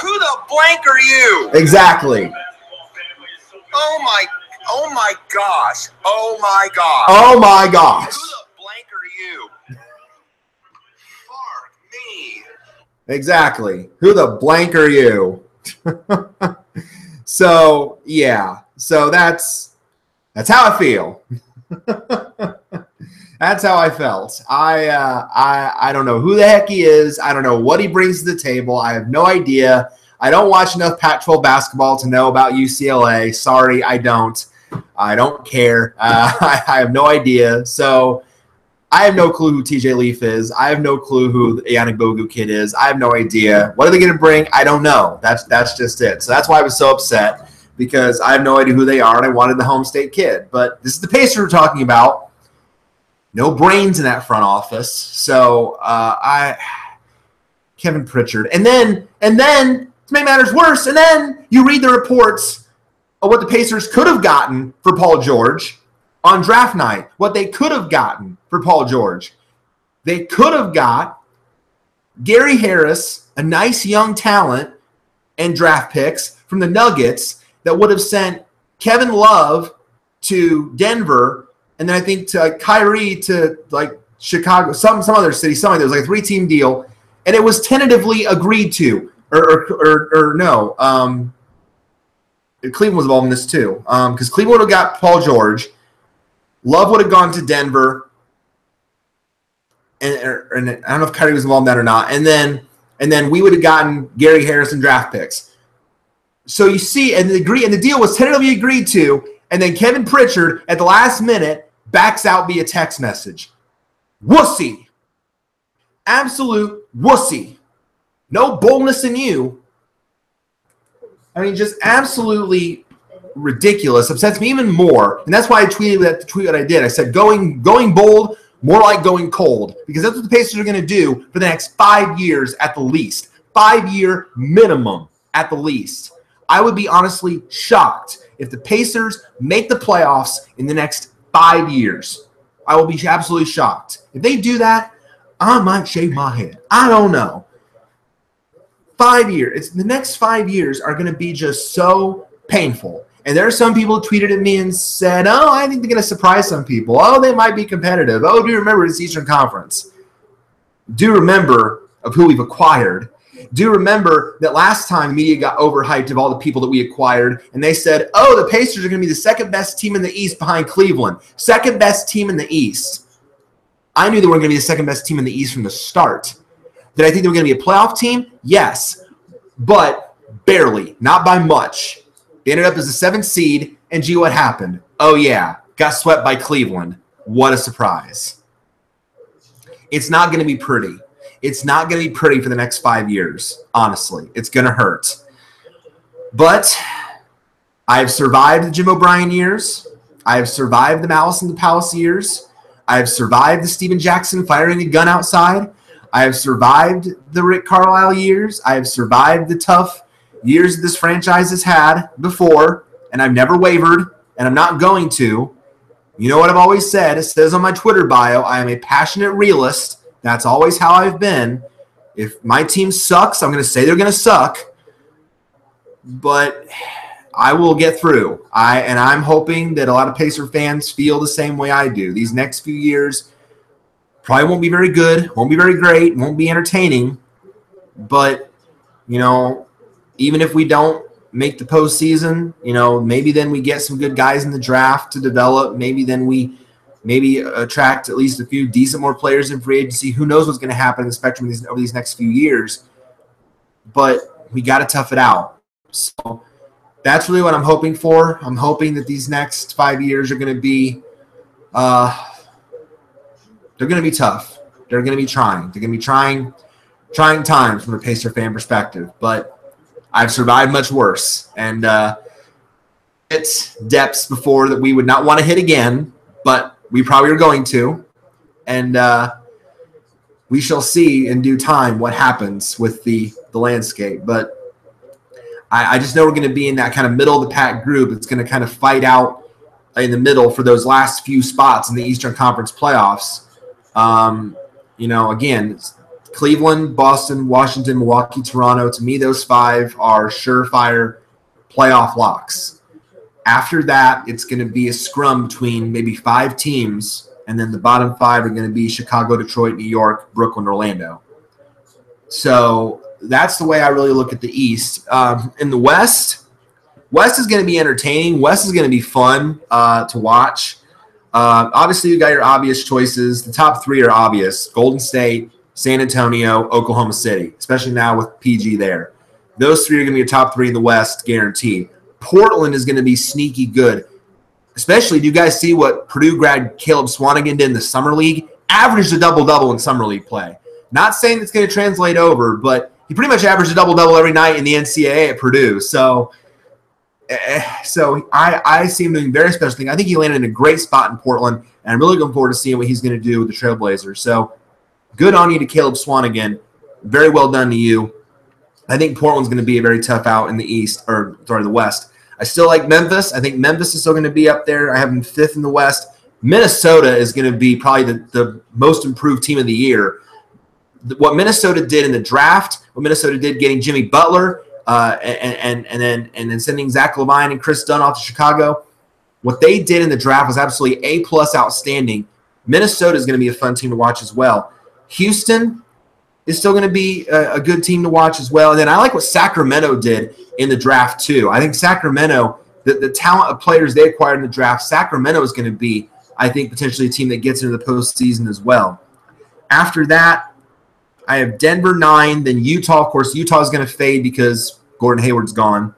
Who the blank are you? Exactly. Oh my gosh. Oh my gosh. Oh my gosh. Who the blank are you? Fuck me. Exactly. Who the blank are you? So yeah. So that's how I feel. That's how I felt. I don't know who the heck he is. I don't know what he brings to the table. I have no idea. I don't watch enough Pac-12 basketball to know about UCLA. Sorry, I don't. I don't care. I have no idea. So I have no clue who TJ Leaf is. I have no clue who the Yannick Bogu kid is. I have no idea. What are they going to bring? I don't know. That's just it. So that's why I was so upset, because I have no idea who they are, and I wanted the home state kid. But this is the Pacers we're talking about. No brains in that front office. So Kevin Pritchard. And then to make matters worse, and then you read the reports of what the Pacers could have gotten for Paul George on draft night. What they could have gotten for Paul George. They could have got Gary Harris, a nice young talent, and draft picks from the Nuggets that would have sent Kevin Love to Denver, and then I think to Kyrie to like Chicago, some other city, something. There was like a 3-team deal, and it was tentatively agreed to, or no. Cleveland was involved in this too, because Cleveland would have got Paul George, Love would have gone to Denver, and I don't know if Kyrie was involved in that or not, and then we would have gotten Gary Harrison draft picks. So you see, and the deal was tentatively agreed to, and then Kevin Pritchard at the last minute backs out via text message. Wussy. Absolute wussy. No boldness in you. I mean, just absolutely ridiculous. Upsets me even more. And that's why I tweeted that tweet that I did. I said going bold, more like going cold. Because that's what the Pacers are going to do for the next 5 years at the least. 5-year minimum at the least. I would be honestly shocked if the Pacers make the playoffs in the next 5 years. I will be absolutely shocked. If they do that, I might shave my head. I don't know. 5 years. The next 5 years are going to be just so painful. And there are some people who tweeted at me and said, oh, I think they're going to surprise some people. Oh, they might be competitive. Oh, do you remember this Eastern Conference? Do remember of who we've acquired. Do remember that last time the media got overhyped of all the people that we acquired, and they said, oh, the Pacers are going to be the second best team in the East behind Cleveland. Second best team in the East. I knew they were going to be the second best team in the East from the start. Did I think they were going to be a playoff team? Yes, but barely, not by much. They ended up as a 7th seed, and gee, what happened? Oh, yeah, got swept by Cleveland. What a surprise. It's not going to be pretty. It's not going to be pretty for the next 5 years, honestly. It's going to hurt. But I have survived the Jim O'Brien years. I have survived the Malice in the Palace years. I have survived the Steven Jackson firing a gun outside. I have survived the Rick Carlisle years. I have survived the tough years that this franchise has had before, and I've never wavered, and I'm not going to. You know what I've always said? It says on my Twitter bio, I am a passionate realist. That's always how I've been. If my team sucks, I'm going to say they're going to suck. But I will get through. And I'm hoping that a lot of Pacer fans feel the same way I do. These next few years probably won't be very good, won't be very great, won't be entertaining. But, you know, even if we don't make the postseason, you know, maybe then we get some good guys in the draft to develop. Maybe then we attract at least a few decent more players in free agency. Who knows what's going to happen in the spectrum over these next few years. But we got to tough it out. So that's really what I'm hoping for. I'm hoping that these next 5 years are going to be they're going to be tough. They're going to be trying. They're going to be trying times from a Pacer fan perspective. But I've survived much worse. And it's depths before that we would not want to hit again. But we probably are going to, and we shall see in due time what happens with the landscape. But I just know we're going to be in that kind of middle-of-the-pack group. It's going to kind of fight out in the middle for those last few spots in the Eastern Conference playoffs. You know, again, Cleveland, Boston, Washington, Milwaukee, Toronto. To me, those 5 are surefire playoff locks. After that, it's going to be a scrum between maybe 5 teams, and then the bottom 5 are going to be Chicago, Detroit, New York, Brooklyn, Orlando. So that's the way I really look at the East. In the West is going to be entertaining. West is going to be fun to watch. Obviously, you got your obvious choices. The top 3 are obvious: Golden State, San Antonio, Oklahoma City, especially now with PG there. Those 3 are going to be your top 3 in the West, guaranteed. Portland is going to be sneaky good. Especially, do you guys see what Purdue grad Caleb Swanigan did in the Summer League? Averaged a double-double in Summer League play. Not saying it's going to translate over, but he pretty much averaged a double-double every night in the NCAA at Purdue. So I see him doing very special things. I think he landed in a great spot in Portland, and I'm really looking forward to seeing what he's going to do with the Trailblazers. So good on you to Caleb Swanigan. Very well done to you. I think Portland's going to be a very tough out in the West. I still like Memphis. I think Memphis is still going to be up there. I have them 5th in the West. Minnesota is going to be probably the most improved team of the year. What Minnesota did in the draft, what Minnesota did getting Jimmy Butler, and then sending Zach Levine and Chris Dunn off to Chicago. What they did in the draft was absolutely A+ outstanding. Minnesota is going to be a fun team to watch as well. Houston is still going to be a good team to watch as well. And then I like what Sacramento did in the draft too. I think Sacramento, the talent of players they acquired in the draft, Sacramento is going to be, I think, potentially a team that gets into the postseason as well. After that, I have Denver 9, then Utah. Of course, Utah is going to fade because Gordon Hayward's gone.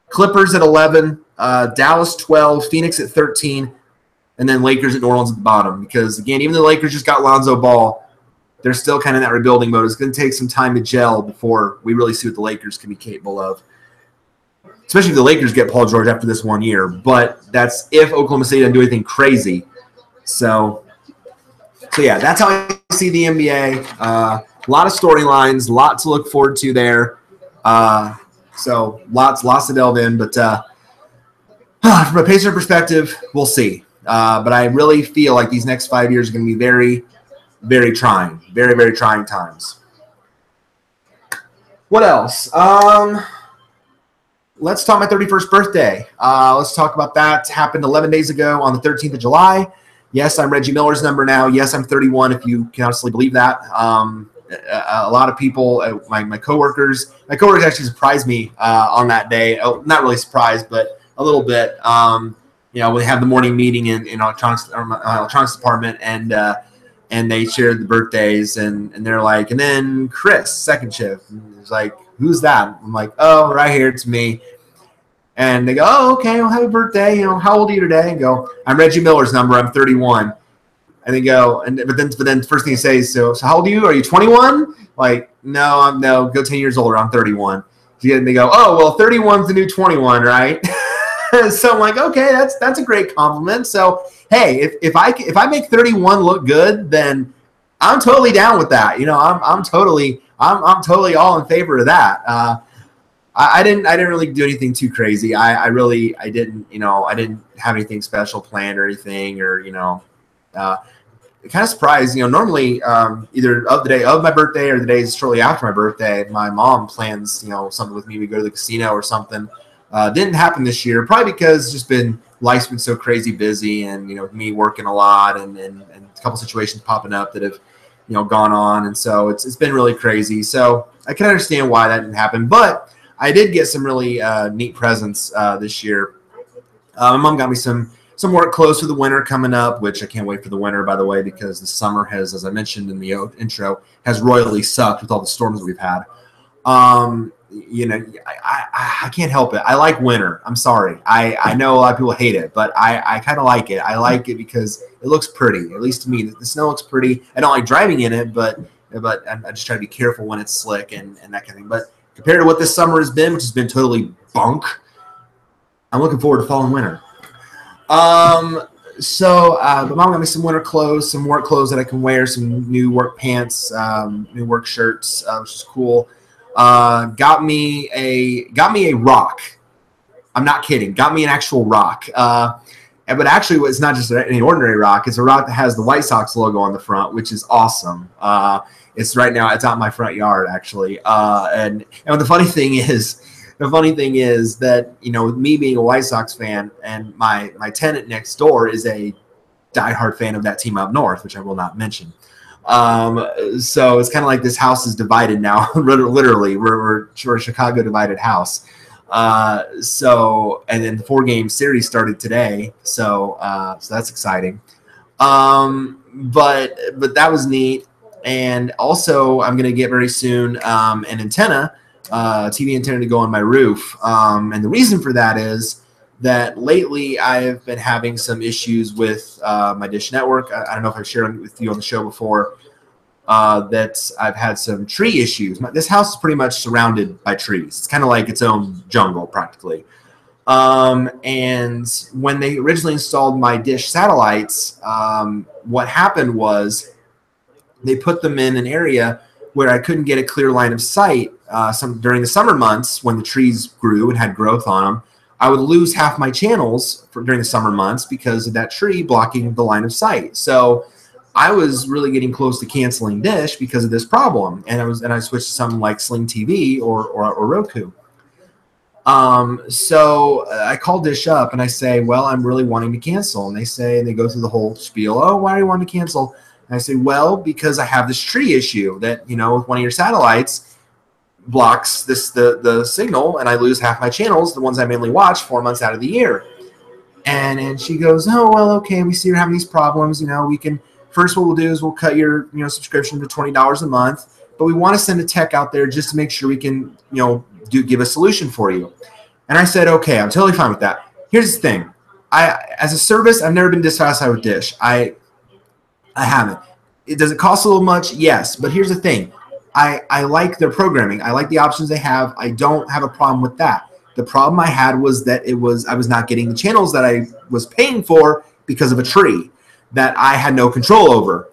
Clippers at 11, Dallas 12, Phoenix at 13, and then Lakers at New Orleans at the bottom. Because, again, even though the Lakers just got Lonzo Ball, they're still kind of in that rebuilding mode. It's going to take some time to gel before we really see what the Lakers can be capable of. Especially if the Lakers get Paul George after this 1 year. But that's if Oklahoma City doesn't do anything crazy. So yeah, that's how I see the NBA. A lot of storylines, a lot to look forward to there. So lots to delve in. But from a Pacer perspective, we'll see. But I really feel like these next 5 years are going to be very, very trying. Very, very trying times. What else? Let's talk my 31st birthday. Let's talk about that. It happened 11 days ago on the 13th of July. Yes, I'm Reggie Miller's number now. Yes, I'm 31, if you can honestly believe that. A lot of people, my coworkers actually surprised me on that day. Oh, not really surprised, but a little bit. We have the morning meeting in electronics department, and they shared the birthdays, and they're like, and then Chris, second shift. And it's like, who's that? I'm like, oh, right here, it's me. And they go, oh, okay, well, happy birthday. How old are you today? And go, I'm Reggie Miller's number. I'm 31. And they go, but then first thing you say is, so how old are you? Are you 21? Like, no, go 10 years older. I'm 31. And they go, oh, well, 31's the new 21, right? So I'm like, okay, that's a great compliment. So hey, if I make 31 look good, then I'm totally down with that. I'm totally all in favor of that. I didn't really do anything too crazy. I didn't have anything special planned or anything, or kind of surprised. Normally either of the day of my birthday or the days shortly after my birthday, my mom plans something with me. We go to the casino or something. Didn't happen this year, probably because life's been so crazy busy, and me working a lot, and a couple situations popping up that have gone on, and so it's been really crazy. So I can understand why that didn't happen, but I did get some really neat presents this year. My mom got me some work clothes for the winter coming up, which I can't wait for the winter, by the way, because the summer has, as I mentioned in the intro, has royally sucked with all the storms we've had. I can't help it. I like winter. I'm sorry. I know a lot of people hate it, but I kind of like it. I like it because it looks pretty, at least to me. The snow looks pretty. I don't like driving in it, but I just try to be careful when it's slick and that kind of thing. But compared to what this summer has been, which has been totally bunk, I'm looking forward to fall and winter. So my mom got me some winter clothes, some work clothes that I can wear, some new work pants, new work shirts, which is cool. Got me a rock. I'm not kidding. Got me an actual rock. But actually, it's not just any ordinary rock. It's a rock that has the White Sox logo on the front, which is awesome. It's out in my front yard, actually. And the funny thing is that me being a White Sox fan, and my tenant next door is a diehard fan of that team up north, which I will not mention. So it's kind of like this house is divided now. Literally, we're a Chicago divided house. And then the 4-game series started today. So that's exciting. But that was neat. And also I'm going to get very soon, an antenna, TV antenna to go on my roof. And the reason for that is that lately I've been having some issues with my Dish Network. I don't know if I've shared with you on the show before that I've had some tree issues. This house is pretty much surrounded by trees. It's kind of like its own jungle practically. And when they originally installed my Dish satellites, what happened was they put them in an area where I couldn't get a clear line of sight. During the summer months when the trees grew and had growth on them, I would lose half my channels during the summer months because of that tree blocking the line of sight. So I was really getting close to canceling Dish because of this problem, and I switched to something like Sling TV or Roku. So I call Dish up and I say, well, I'm really wanting to cancel. And they go through the whole spiel. Oh, why do you want to cancel? And I say, well, because I have this tree issue that, with one of your satellites blocks the signal, and I lose half my channels, the ones I mainly watch 4 months out of the year. And she goes, oh, well, okay, we see you're having these problems. We can, first what we'll do is we'll cut your, subscription to $20 a month, but we want to send a tech out there just to make sure we can, give a solution for you. And I said, okay, I'm totally fine with that. Here's the thing. As a service, I've never been dissatisfied with Dish. I haven't. Does it cost a little much? Yes. But here's the thing. I like their programming. I like the options they have. I don't have a problem with that. The problem I had was that I was not getting the channels that I was paying for because of a tree that I had no control over.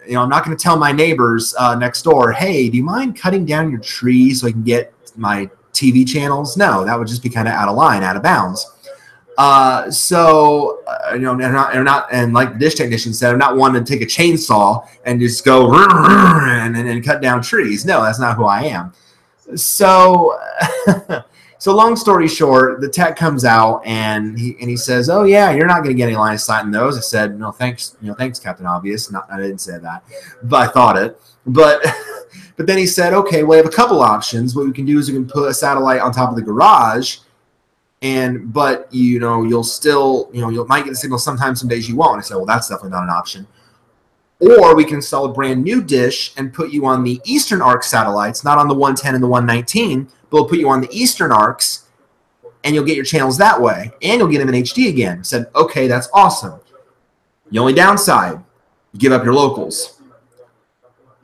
I'm not going to tell my neighbors next door, hey, do you mind cutting down your tree so I can get my TV channels? No, that would just be kind of out of line, out of bounds. And like the Dish technician said, I'm not one to take a chainsaw and just go and cut down trees. No, that's not who I am. So, so long story short, the tech comes out and he says, "Oh yeah, you're not going to get any line of sight in those." I said, "No, thanks, thanks, Captain Obvious." I didn't say that, but I thought it. But then he said, "Okay, well, we have a couple options. What we can do is we can put a satellite on top of the garage." But you'll still, you might get the signal sometimes, some days you won't. I said, well, that's definitely not an option. Or we can install a brand new dish and put you on the Eastern Arc satellites, not on the 110 and the 119, but we'll put you on the Eastern Arcs, and you'll get your channels that way, and you'll get them in HD again. I said, okay, that's awesome. The only downside, you give up your locals.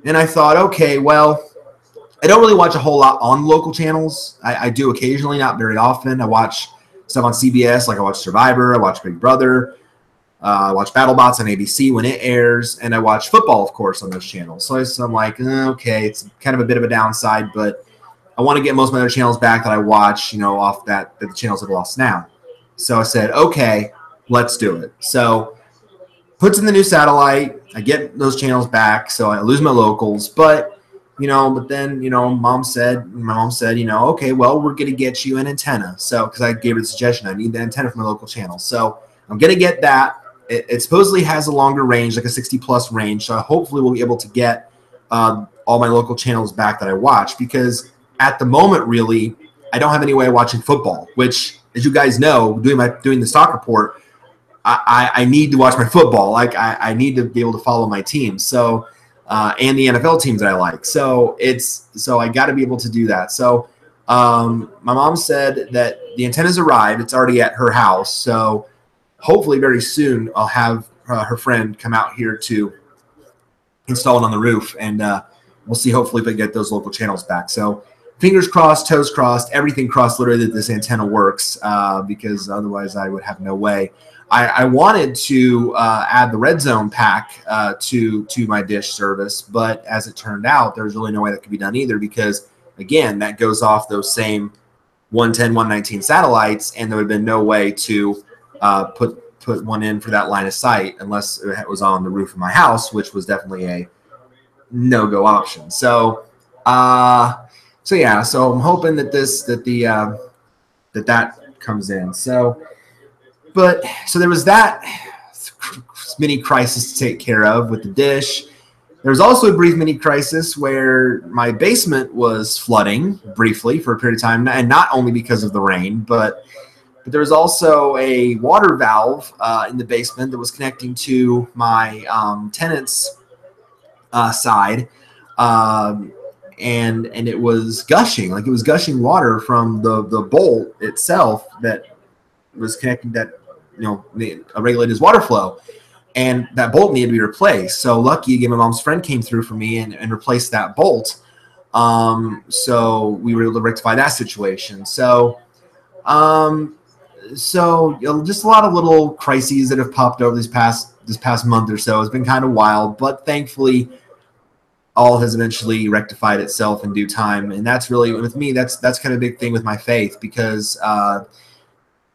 And I thought, okay, well, I don't really watch a whole lot on local channels. I do occasionally, not very often. I watch stuff on CBS, like I watch Survivor, I watch Big Brother, I watch BattleBots on ABC when it airs, and I watch football, of course, on those channels. So I'm like, okay, it's kind of a bit of a downside, but I want to get most of my other channels back that I watch, off that the channels have lost now. So I said, okay, let's do it. So puts in the new satellite, I get those channels back, so I lose my locals, but then, my mom said, okay, well, we're going to get you an antenna. So, because I gave her the suggestion, I need the antenna from my local channel. So I'm going to get that. It supposedly has a longer range, like a 60+ range. So hopefully we'll be able to get all my local channels back that I watch, because at the moment, really, I don't have any way of watching football, which, as you guys know, doing the stock report, I need to watch my football. Like I need to be able to follow my team. So, and the NFL teams that I like. So I got to be able to do that. So my mom said that the antenna's arrived. It's already at her house. So hopefully very soon I'll have her friend come out here to install it on the roof, and we'll see hopefully if I get those local channels back. So fingers crossed, toes crossed, everything crossed literally that this antenna works, because otherwise I would have no way. I wanted to add the Red Zone pack to my Dish service, but as it turned out, there's really no way that could be done either, because, again, that goes off those same 110, 119 satellites, and there would have been no way to put one in for that line of sight unless it was on the roof of my house, which was definitely a no-go option. So yeah, so I'm hoping that that comes in. So there was that mini crisis to take care of with the Dish. There was also a brief mini crisis where my basement was flooding briefly for a period of time, and not only because of the rain, but there was also a water valve in the basement that was connecting to my tenant's side, and it was gushing, like it was gushing water from the bolt itself that was connecting, that regulated his water flow, and that bolt needed to be replaced. So lucky again, my mom's friend came through for me and replaced that bolt. So we were able to rectify that situation. So just a lot of little crises that have popped over this past month or so. It's been kind of wild, but thankfully all has eventually rectified itself in due time. And that's really, with me, that's kind of a big thing with my faith, because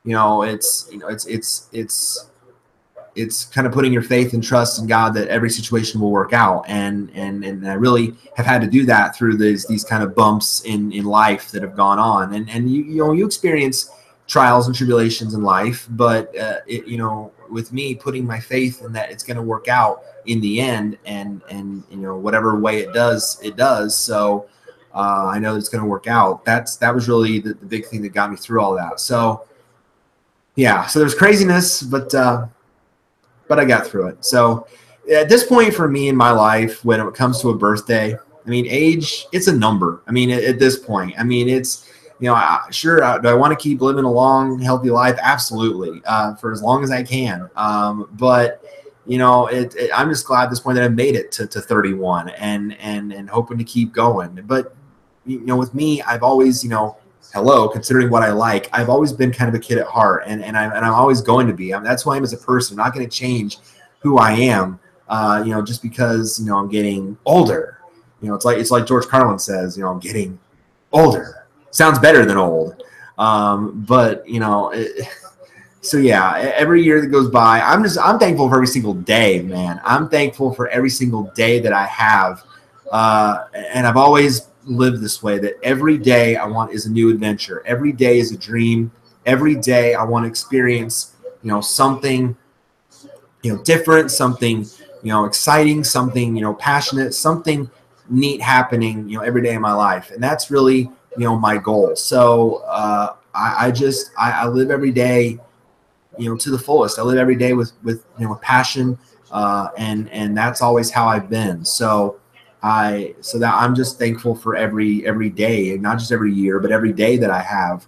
it's it's kind of putting your faith and trust in God that every situation will work out. And I really have had to do that through these kind of bumps in life that have gone on. And you experience trials and tribulations in life, but with me putting my faith in that it's going to work out in the end, and whatever way it does. So I know it's going to work out. That was really the big thing that got me through all that. So yeah, so there's craziness, but I got through it. So at this point for me in my life, when it comes to a birthday, I mean, age, it's a number. I mean, at this point, I mean, it's, sure, do I want to keep living a long, healthy life? Absolutely, for as long as I can. But I'm just glad at this point that I made it to 31 and hoping to keep going. But with me, I've always, considering what I like, I've always been kind of a kid at heart, and I'm always going to be. That's who I am as a person. I'm not going to change who I am, just because I'm getting older. It's like George Carlin says, I'm getting older. Sounds better than old, but so yeah. Every year that goes by, I'm thankful for every single day, man. I'm thankful for every single day that I have, and I've always lived this way, that every day I want is a new adventure. Every day is a dream. Every day I want to experience, something, different, something, exciting, something, passionate, something neat happening, every day in my life. And that's really, my goal. So I live every day, to the fullest. I live every day with passion, and that's always how I've been. So that I'm just thankful for every day, and not just every year, but every day that I have.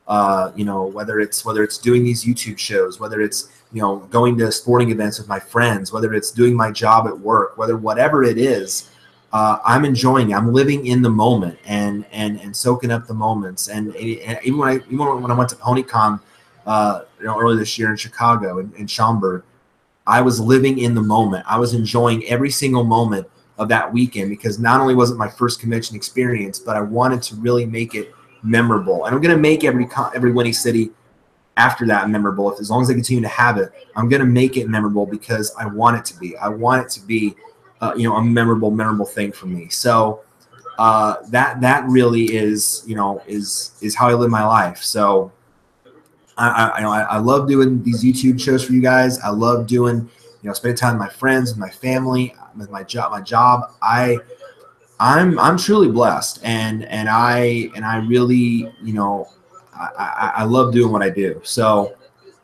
Whether it's doing these YouTube shows, whether it's going to sporting events with my friends, whether it's doing my job at work, whatever it is, I'm enjoying it. I'm living in the moment and soaking up the moments. And even when I went to PonyCon, earlier this year in Chicago, in Schaumburg, I was living in the moment. I was enjoying every single moment of that weekend, because not only was it my first convention experience, but I wanted to really make it memorable. And I'm going to make every Winnie City after that memorable. As long as I continue to have it, I'm going to make it memorable, because I want it to be. I want it to be, a memorable thing for me. So that really is, is how I live my life. So I love doing these YouTube shows for you guys. I love doing, spending time with my friends, with my family, with my job. I'm truly blessed, and I really, I love doing what I do. So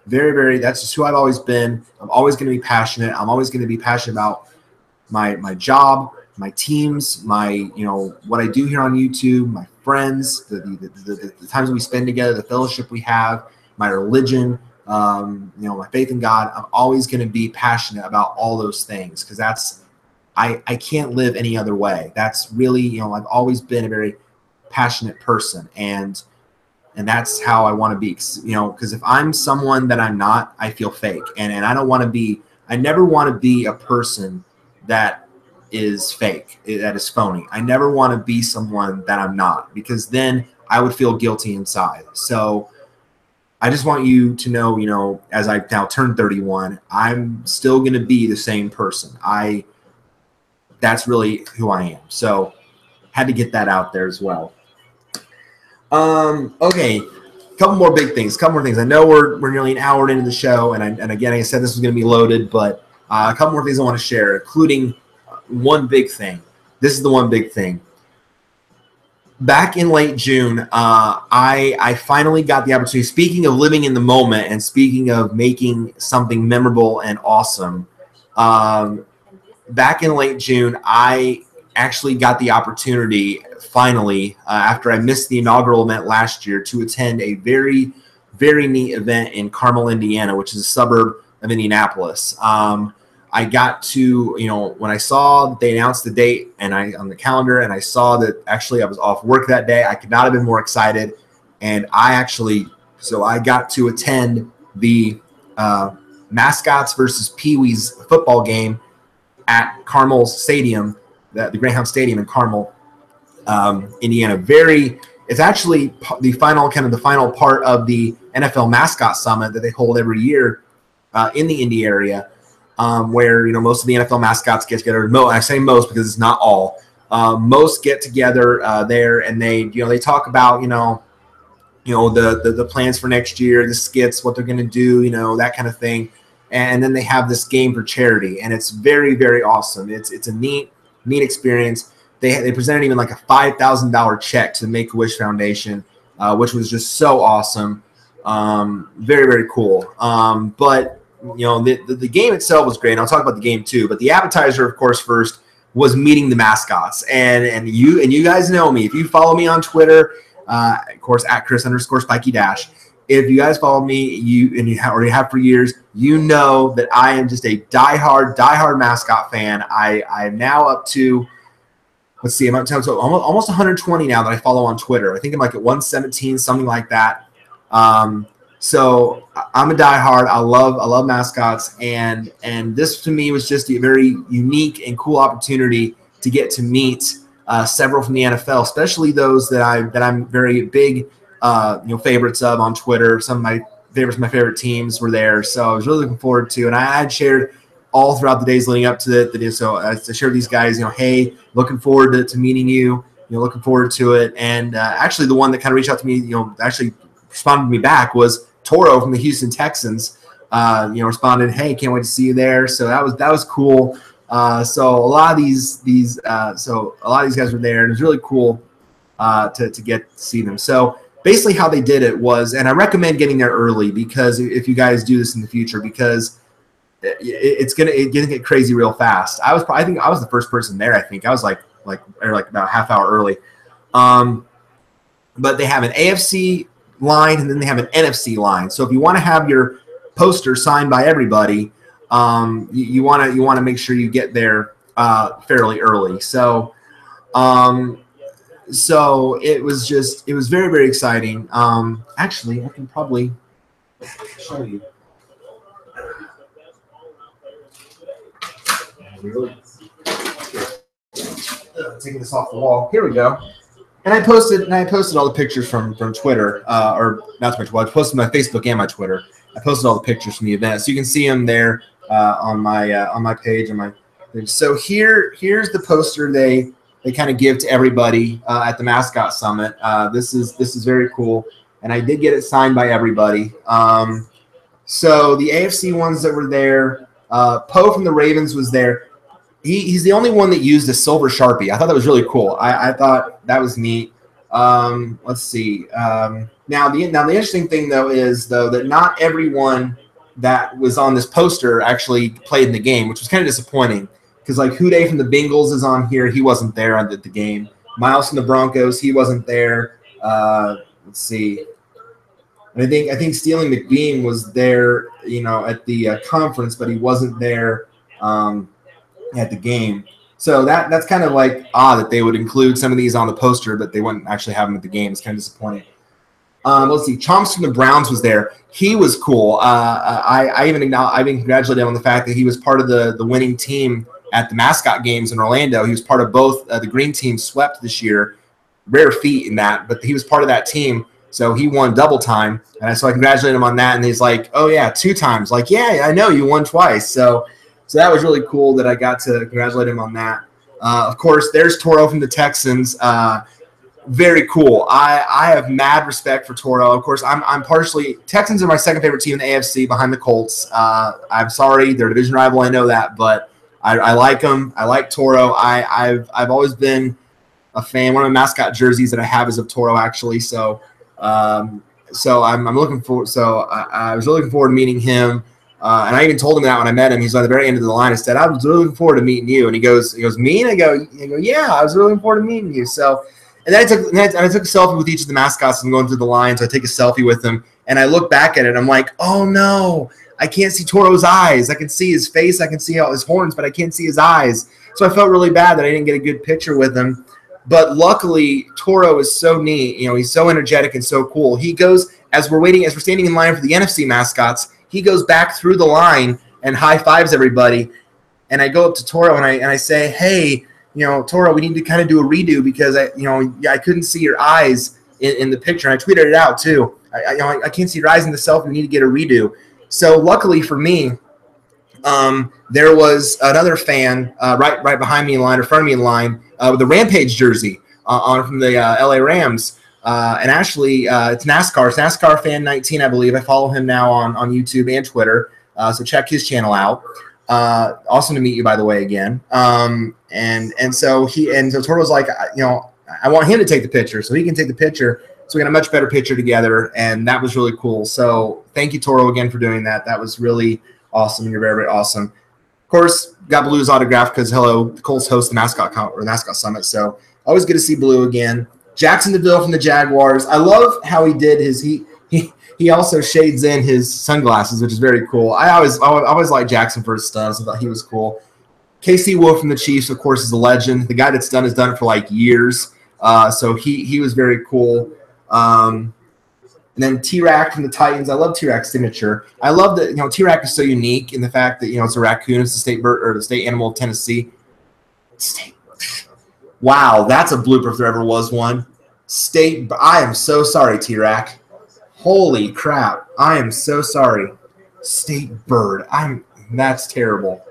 very, very, that's just who I've always been. I'm always going to be passionate. I'm always going to be passionate about my job, my teams, my, what I do here on YouTube, my friends, the times we spend together, the fellowship we have, my religion, my faith in God. I'm always going to be passionate about all those things, because I can't live any other way. That's really, I've always been a very passionate person, and that's how I want to be, because if I'm someone that I'm not, I feel fake, and I don't want to be. I never want to be a person that is fake, that is phony. I never want to be someone that I'm not, because then I would feel guilty inside. So I just want you to know, as I now turn 31, I'm still going to be the same person. That's really who I am. So had to get that out there as well. Okay, couple more things. I know we're nearly an hour into the show, and again, I said this was going to be loaded, but a couple more things I want to share, including one big thing. This is the one big thing. Back in late June, I finally got the opportunity, speaking of living in the moment and speaking of making something memorable and awesome, back in late June, I actually got the opportunity, finally, after I missed the inaugural event last year, to attend a very, very neat event in Carmel, Indiana, which is a suburb of Indianapolis. I got to, when I saw that they announced the date on the calendar, and I saw that actually I was off work that day, I could not have been more excited. And I got to attend the Mascots versus Peewees football game at Carmel's Stadium, the Greyhound Stadium in Carmel, Indiana. It's actually the final part of the NFL Mascot Summit that they hold every year in the Indy area, where most of the NFL mascots get together. I say most because it's not all. Most get together there, and they talk about the plans for next year, the skits, what they're going to do, that kind of thing. And then they have this game for charity, and it's very, very awesome. It's a neat experience. They presented even like a $5,000 check to the Make-A-Wish Foundation, which was just so awesome. Very, very cool. But the game itself was great. And I'll talk about the game too. But the appetizer, of course, first was meeting the mascots. And you guys know me. If you follow me on Twitter, of course, at Chris_Spiky Dash. If you guys follow me, you already have for years, you know that I am just a diehard mascot fan. I'm now up to, let's see, I'm up to almost 120 now that I follow on Twitter. I think I'm like at 117, something like that. So I'm a diehard. I love mascots, and this to me was just a very unique and cool opportunity to get to meet several from the NFL, especially those that I'm very big favorites of on Twitter. Some of my favorites, my favorite teams were there, so I was really looking forward to. And I had shared all throughout the days leading up to the so I shared these guys, hey, looking forward to meeting you, looking forward to it. And actually, the one that kind of reached out to me, actually responded to me back was Toro from the Houston Texans. Responded, hey, can't wait to see you there. So that was cool. So a lot of these guys were there, and it was really cool to get to see them. So basically how they did it was, and I recommend getting there early, because if you guys do this in the future, because it's gonna get crazy real fast. I think I was the first person there. I think I was like about a half hour early. But they have an AFC line, and then they have an NFC line. So if you want to have your poster signed by everybody, you want to make sure you get there fairly early. So it was very, very exciting. Actually, I can probably show you. Taking this off the wall. Here we go. And I posted all the pictures from Twitter, or not Twitter. Well, I posted my Facebook and my Twitter. I posted all the pictures from the event, so you can see them there on my page and my. So here's the poster they kind of give to everybody at the Mascot Summit. This is very cool, and I did get it signed by everybody. So the AFC ones that were there, Poe from the Ravens was there. He's the only one that used a silver Sharpie. I thought that was really cool. I thought that was neat. Let's see. Now the interesting thing though is that not everyone that was on this poster actually played in the game, which was kind of disappointing. Because like Houday from the Bengals is on here. He wasn't there at the game. Miles from the Broncos, he wasn't there. Let's see. And I think Stealing McBeam was there, at the conference, but he wasn't there at the game. So that's kind of like odd that they would include some of these on the poster, but they wouldn't actually have them at the game. It's kind of disappointing. Let's see. Chomps from the Browns was there. He was cool. I even congratulated him on the fact that he was part of the winning team at the mascot games in Orlando. He was part of both. The green team swept this year. Rare feat in that, but he was part of that team. So he won double time. And so I congratulated him on that. And he's like, oh, yeah, 2 times. Like, yeah, I know you won twice. So that was really cool that I got to congratulate him on that. Of course, there's Toro from the Texans. Very cool. I have mad respect for Toro. Of course, I'm partially – Texans are my second favorite team in the AFC behind the Colts. I'm sorry. They're a division rival. I know that. But I like them. I like Toro. I've always been a fan. One of my mascot jerseys that I have is of Toro, actually. So I'm looking forward – so I was really looking forward to meeting him. And I even told him that when I met him. He's on the very end of the line. I said, I was really looking forward to meeting you. And he goes, me? And I go, yeah, I was really looking forward to meeting you. So, and then I took a selfie with each of the mascots and going through the line. So I take a selfie with them. And I look back at it. And I'm like, oh, no, I can't see Toro's eyes. I can see his face. I can see all his horns, but I can't see his eyes. So I felt really bad that I didn't get a good picture with him. But luckily, Toro is so neat. He's so energetic and so cool. He goes, as we're standing in line for the NFC mascots, he goes back through the line and high fives everybody. And I go up to Toro and I say, hey, Toro, we need to kind of do a redo because I couldn't see your eyes in the picture. And I tweeted it out too. I can't see your eyes in the selfie. We need to get a redo. So luckily for me, there was another fan right behind me in line, or front of me in line, with a Rampage jersey on from the LA Rams. And actually, it's NASCAR. It's NASCAR Fan 19, I believe. I follow him now on YouTube and Twitter. So check his channel out. Awesome to meet you, by the way, again. And so Toro was like, I want him to take the picture so he can take the picture. So we got a much better picture together, and that was really cool. So thank you, Toro, again for doing that. That was really awesome, and you're very, very awesome. Of course, got Blue's autograph because the Colts host the mascot summit. So always good to see Blue again. Jackson DeVille from the Jaguars. I love how he did his he also shades in his sunglasses, which is very cool. I always liked Jackson for his stunts. I thought he was cool. KC Wolf from the Chiefs, of course, is a legend. The guy has done it for like years. So he was very cool. And then T-Rack from the Titans. I love T-Rack's signature. I love that T-Rack is so unique in the fact that it's a raccoon. It's the state bird or the state animal of Tennessee. Wow, that's a blooper if there ever was one. I am so sorry, T-Rack. Holy crap! I am so sorry. State bird. That's terrible.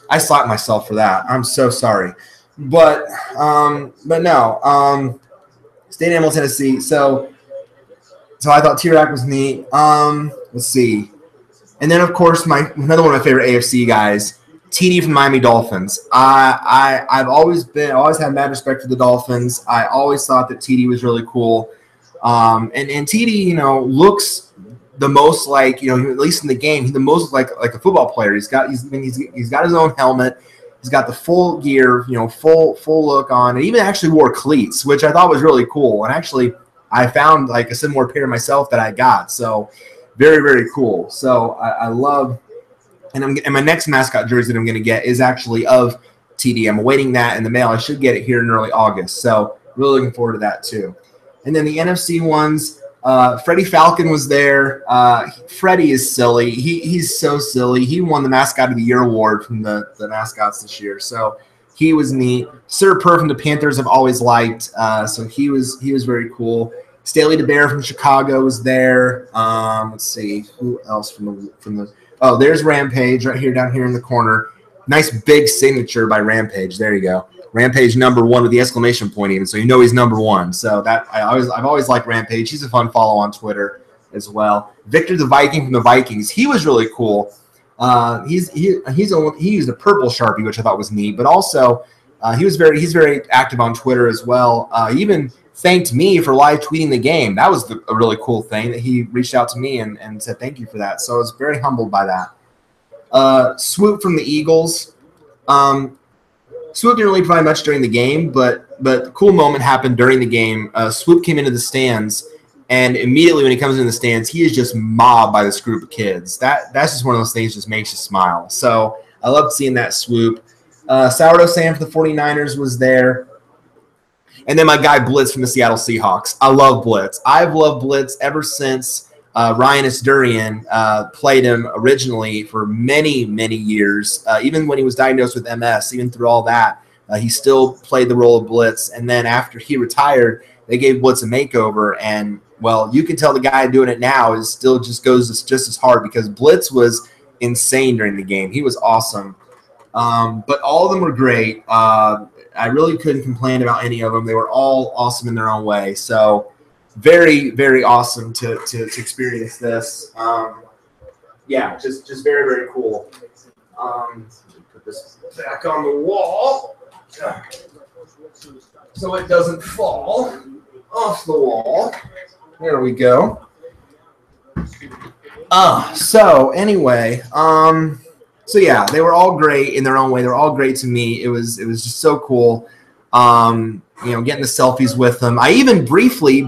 I slapped myself for that. I'm so sorry. But no. State animal Tennessee. So I thought T-Rack was neat. Let's see. And then, of course, another one of my favorite AFC guys, TD from Miami Dolphins. I've always had mad respect for the Dolphins. I always thought that TD was really cool. And TD, looks the most like, at least in the game, he's the most like a football player. He's got his own helmet. He's got the full gear, full look on, and even actually wore cleats, which I thought was really cool. And actually, I found like a similar pair myself that I got. So very, very cool. So I love, and my next mascot jersey that I'm going to get is actually of TD. I'm awaiting that in the mail. I should get it here in early August. So really looking forward to that too. And then the NFC ones, Freddie Falcon was there. Freddie is silly. He's so silly. He won the Mascot of the Year award from the mascots this year. So he was neat. Sir Purr from the Panthers I've always liked. So he was very cool. Staley DeBear from Chicago was there. Let's see who else from the. Oh, there's Rampage right here down here in the corner. Nice big signature by Rampage. There you go. Rampage #1 with the exclamation point even, so he's #1. So that I've always liked Rampage. He's a fun follow on Twitter as well. Victor the Viking from the Vikings. He was really cool. He used a purple Sharpie, which I thought was neat, but also he's very active on Twitter as well. He even thanked me for live tweeting the game. That was a really cool thing that he reached out to me and said thank you for that. So I was very humbled by that. Swoop from the Eagles. Swoop didn't really provide much during the game, but a cool moment happened during the game. Swoop came into the stands, and immediately when he comes into the stands, he is just mobbed by this group of kids. That's just one of those things that just makes you smile. So I loved seeing that Swoop. Sourdough Sam for the 49ers was there. And then my guy Blitz from the Seattle Seahawks. I love Blitz. I've loved Blitz ever since Ryan Asdurian played him originally for many, many years. Even when he was diagnosed with MS, even through all that, he still played the role of Blitz. And then after he retired, they gave Blitz a makeover. And, well, you can tell the guy doing it now is still goes just as hard because Blitz was insane during the game. He was awesome. But all of them were great. I really couldn't complain about any of them. They were all awesome in their own way. So very, very awesome to experience this. Yeah, just very, very cool. Put this back on the wall so it doesn't fall off the wall. There we go. So anyway, so yeah, they were all great in their own way. They were all great to me. It was just so cool. Getting the selfies with them. I even briefly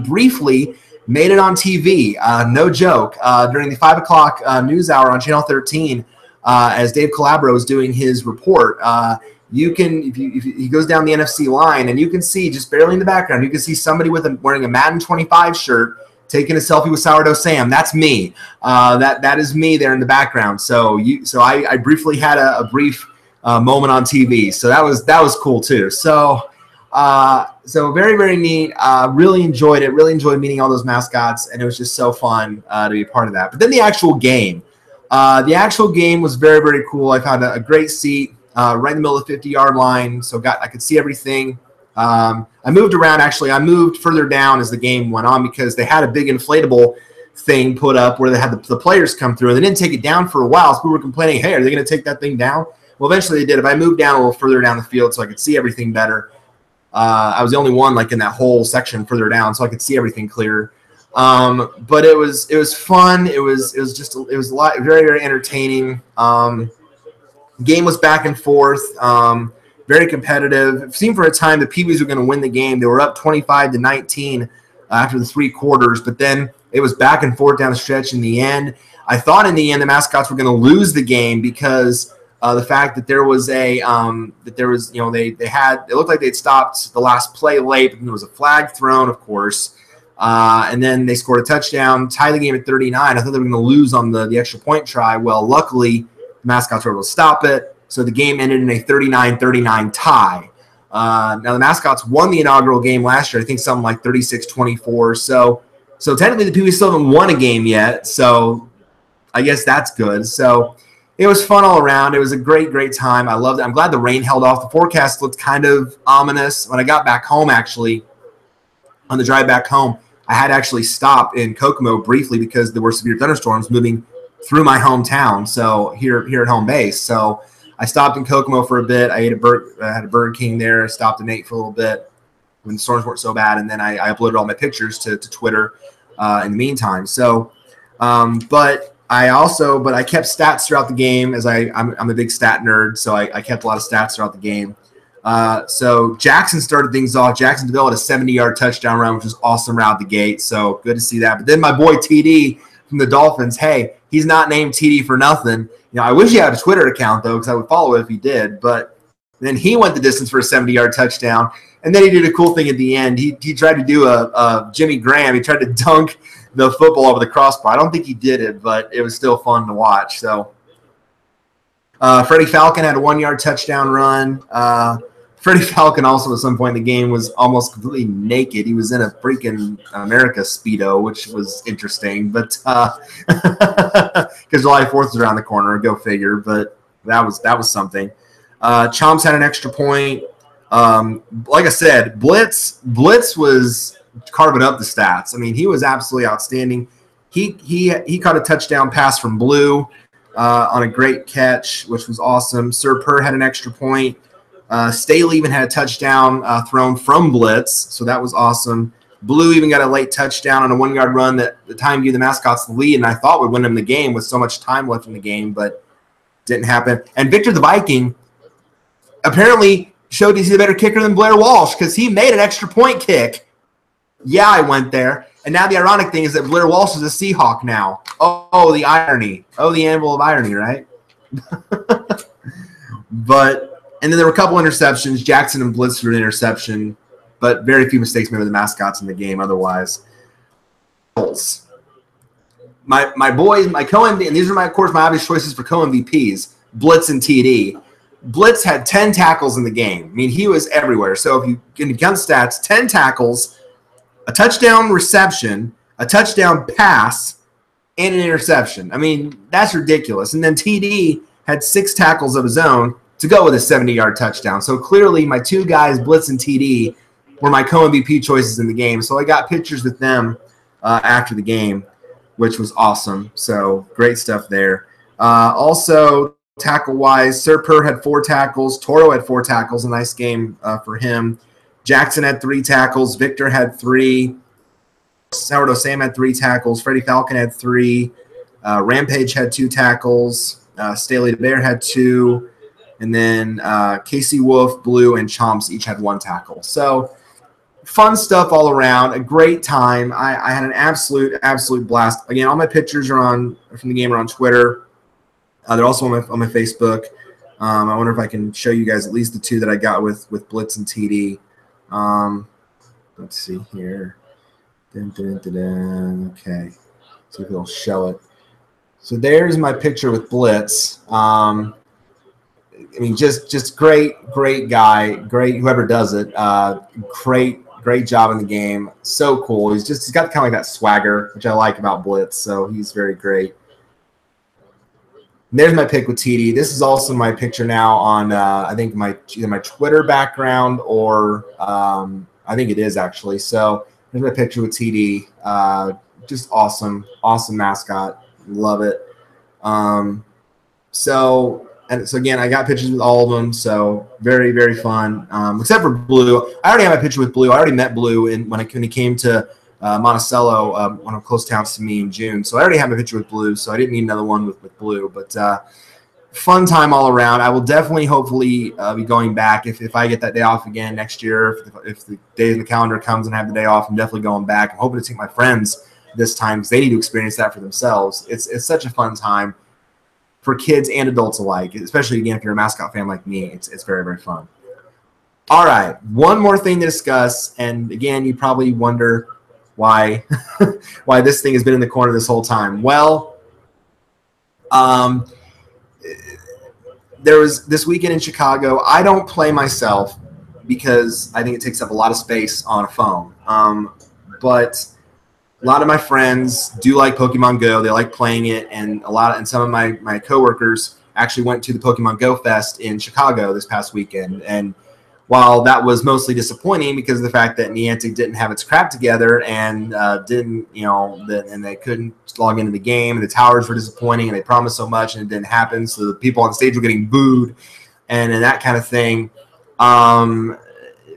made it on TV. No joke. During the 5 o'clock news hour on Channel 13, as Dave Calabro was doing his report, you can, if he goes down the NFC line, and you can see just barely in the background, you can see somebody wearing a Madden 25 shirt taking a selfie with Sourdough Sam. That's me. That is me there in the background. So I briefly had a brief moment on TV. So that was cool too. So very, very neat. Really enjoyed it. Really enjoyed meeting all those mascots, and it was just so fun to be a part of that. But then the actual game. The actual game was very, very cool. I found a great seat right in the middle of the 50-yard line, so I could see everything. I moved around, actually. I moved further down as the game went on because they had a big inflatable thing put up where they had the players come through, and they didn't take it down for a while, so we were complaining, hey, are they going to take that thing down? Well, eventually they did. If I moved down a little further down the field so I could see everything better, I was the only one like in that whole section further down, so I could see everything clearer. But it was fun. It was a lot, very, very entertaining. Game was back and forth, very competitive. It seemed for a time the Peewees were going to win the game. They were up 25-19 after the 3 quarters, but then it was back and forth down the stretch in the end. I thought in the end the Mascots were going to lose the game because the fact that there was they looked like they'd stopped the last play late, but there was a flag thrown, of course, and then they scored a touchdown, tied the game at 39. I thought they were going to lose on the extra point try. Well, luckily the Mascots were able to stop it, so the game ended in a 39-39 tie. Now the Mascots won the inaugural game last year, I think something like 36-24. So technically the Peewees still haven't won a game yet, so I guess that's good. So it was fun all around. It was a great, great time. I loved it. I'm glad the rain held off. The forecast looked kind of ominous. When I got back home, actually, on the drive back home, I had actually stopped in Kokomo briefly because there were severe thunderstorms moving through my hometown, so here at home base. So I stopped in Kokomo for a bit. I had a Burger King there. I stopped and ate for a little bit when the storms weren't so bad, and then I uploaded all my pictures to Twitter in the meantime. So, but I kept stats throughout the game as I'm a big stat nerd, so I kept a lot of stats throughout the game. So Jackson started things off. Jackson developed a 70-yard touchdown run, which was awesome right out the gate. So good to see that. But then my boy TD from the Dolphins, hey, he's not named TD for nothing. I wish he had a Twitter account though, because I would follow it if he did. But then he went the distance for a 70-yard touchdown, and then he did a cool thing at the end. He tried to do a Jimmy Graham. He tried to dunk the football over the crossbar. I don't think he did it, but it was still fun to watch. So Freddie Falcon had a 1-yard touchdown run. Freddie Falcon also at some point in the game was almost completely naked. He was in a freaking America Speedo, which was interesting. But because July 4th is around the corner, go figure. But that was something. Chomps had an extra point. Like I said, Blitz was carving up the stats. I mean, he was absolutely outstanding. He caught a touchdown pass from Blue on a great catch, which was awesome. Sir Purr had an extra point. Staley even had a touchdown thrown from Blitz, so that was awesome. Blue even got a late touchdown on a 1-yard run that the time gave the Mascots the lead, and I thought would win them the game with so much time left in the game, but didn't happen. And Victor the Viking apparently showed he's a better kicker than Blair Walsh because he made an extra point kick. Yeah, I went there. And now the ironic thing is that Blair Walsh is a Seahawk now. Oh, the irony. Oh, the anvil of irony, right? And then there were a couple interceptions. Jackson and Blitz threw an interception, but very few mistakes made by the Mascots in the game otherwise. My boys, my co-MVP, and these are, of course, my obvious choices for co-MVPs, Blitz and TD. Blitz had 10 tackles in the game. I mean, he was everywhere. So if you can count stats, 10 tackles, a touchdown reception, a touchdown pass, and an interception. I mean, that's ridiculous. And then TD had 6 tackles of his own to go with a 70-yard touchdown. So clearly my 2 guys, Blitz and TD, were my co-MVP choices in the game. So I got pictures with them after the game, which was awesome. So great stuff there. Also, tackle-wise, Sir Purr had 4 tackles. Toro had 4 tackles, a nice game for him. Jackson had 3 tackles. Victor had 3. Sourdough Sam had 3 tackles. Freddie Falcon had 3. Rampage had 2 tackles. Staley the Bear had 2. And then Casey Wolf, Blue, and Chomps each had 1 tackle. So fun stuff all around. A great time. I had an absolute blast. Again, all my pictures from the game are on Twitter. They're also on my Facebook. I wonder if I can show you guys at least the 2 that I got with Blitz and TD. Let's see here. Okay. See if it'll show it. So there's my picture with Blitz. I mean, just great guy, great whoever does it. Great job in the game. So cool. He's got kind of like that swagger, which I like about Blitz. So he's very great. And there's my pic with TD. This is also my picture now on I think either my Twitter background or I think it is actually. So there's my picture with TD. Just awesome mascot. Love it. So again, I got pictures with all of them. So very, very fun. Except for Blue. I already have my picture with Blue. I already met Blue when he came to Monticello, one of close towns to me in June. So I already have a picture with Blue. So I didn't need another one with Blue. But fun time all around. I will definitely, hopefully, be going back if I get that day off again next year. If the day in the calendar comes and I have the day off, I'm definitely going back. I'm hoping to take my friends this time because they need to experience that for themselves. It's such a fun time for kids and adults alike, especially, again, if you're a mascot fan like me. It's very, very fun. All right, one more thing to discuss. And, again, you probably wonder why why this thing has been in the corner this whole time. Well, there was this weekend in Chicago. I don't play myself because I think it takes up a lot of space on a phone. But a lot of my friends do like Pokemon Go. They like playing it, and some of my coworkers actually went to the Pokemon Go Fest in Chicago this past weekend. And while that was mostly disappointing because of the fact that Niantic didn't have its crap together and and they couldn't log into the game, and the towers were disappointing, and they promised so much and it didn't happen, so the people on stage were getting booed and that kind of thing.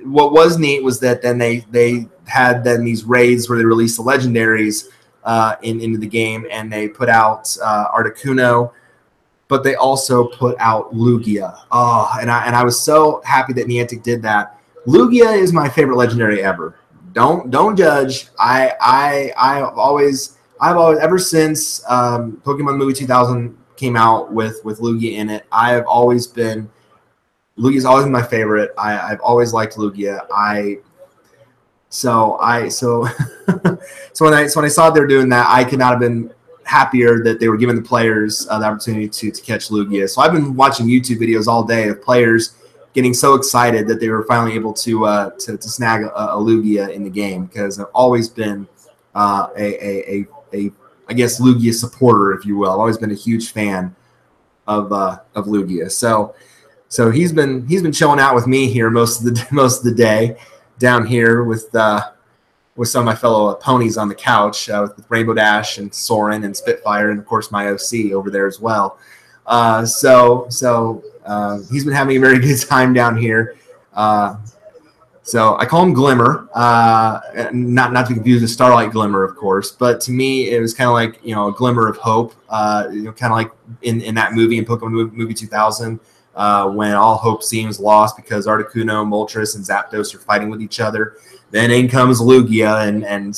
What was neat was that then they had then these raids where they released the legendaries into the game, and they put out Articuno, but they also put out Lugia. And I was so happy that Niantic did that. Lugia is my favorite legendary ever. Don't judge. I've always ever since Pokemon Movie 2000 came out with Lugia in it, Lugia's always been my favorite. I've always liked Lugia. So when I saw they were doing that, I could not have been happier that they were giving the players the opportunity to catch Lugia. So I've been watching YouTube videos all day of players getting so excited that they were finally able to snag a Lugia in the game, because I've always been I guess Lugia supporter, if you will. I've always been a huge fan of Lugia. So he's been chilling out with me here most of the day down here with some of my fellow ponies on the couch with Rainbow Dash and Soren and Spitfire, and of course my OC over there as well. So he's been having a very good time down here. So I call him Glimmer, not to be confused with Starlight Glimmer, of course, but to me it was kind of like, a glimmer of hope, kind of like in that movie, in Pokemon Movie 2000, when all hope seems lost because Articuno, Moltres, and Zapdos are fighting with each other. Then in comes Lugia and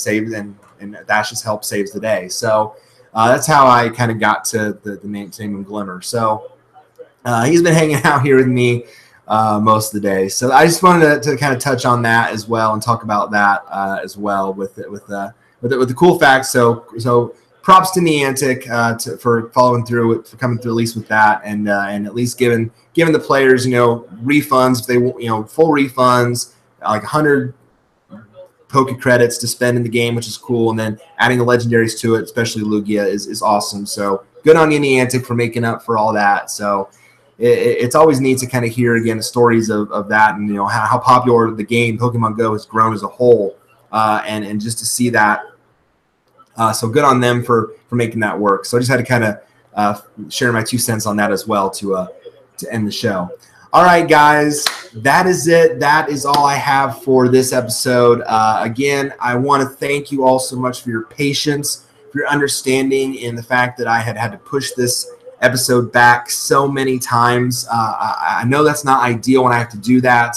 Dash's help saves the day. So that's how I kind of got to the name of Glimmer. So he's been hanging out here with me most of the day. So I just wanted to kind of touch on that as well and talk about that as well with the cool facts. So props to Niantic for following through, for coming through at least with that, and at least giving the players refunds if they full refunds, like 100 Poke credits to spend in the game, which is cool, and then adding the legendaries to it, especially Lugia, is awesome. So good on you, Niantic, for making up for all that. So it's always neat to kind of hear again the stories of that, and how popular the game Pokemon Go has grown as a whole, and just to see that. So good on them for making that work. So I just had to kind of share my 2 cents on that as well to end the show. All right, guys, that is it. That is all I have for this episode. Again, I want to thank you all so much for your patience, for your understanding in the fact that I had to push this episode back so many times. I know that's not ideal when I have to do that,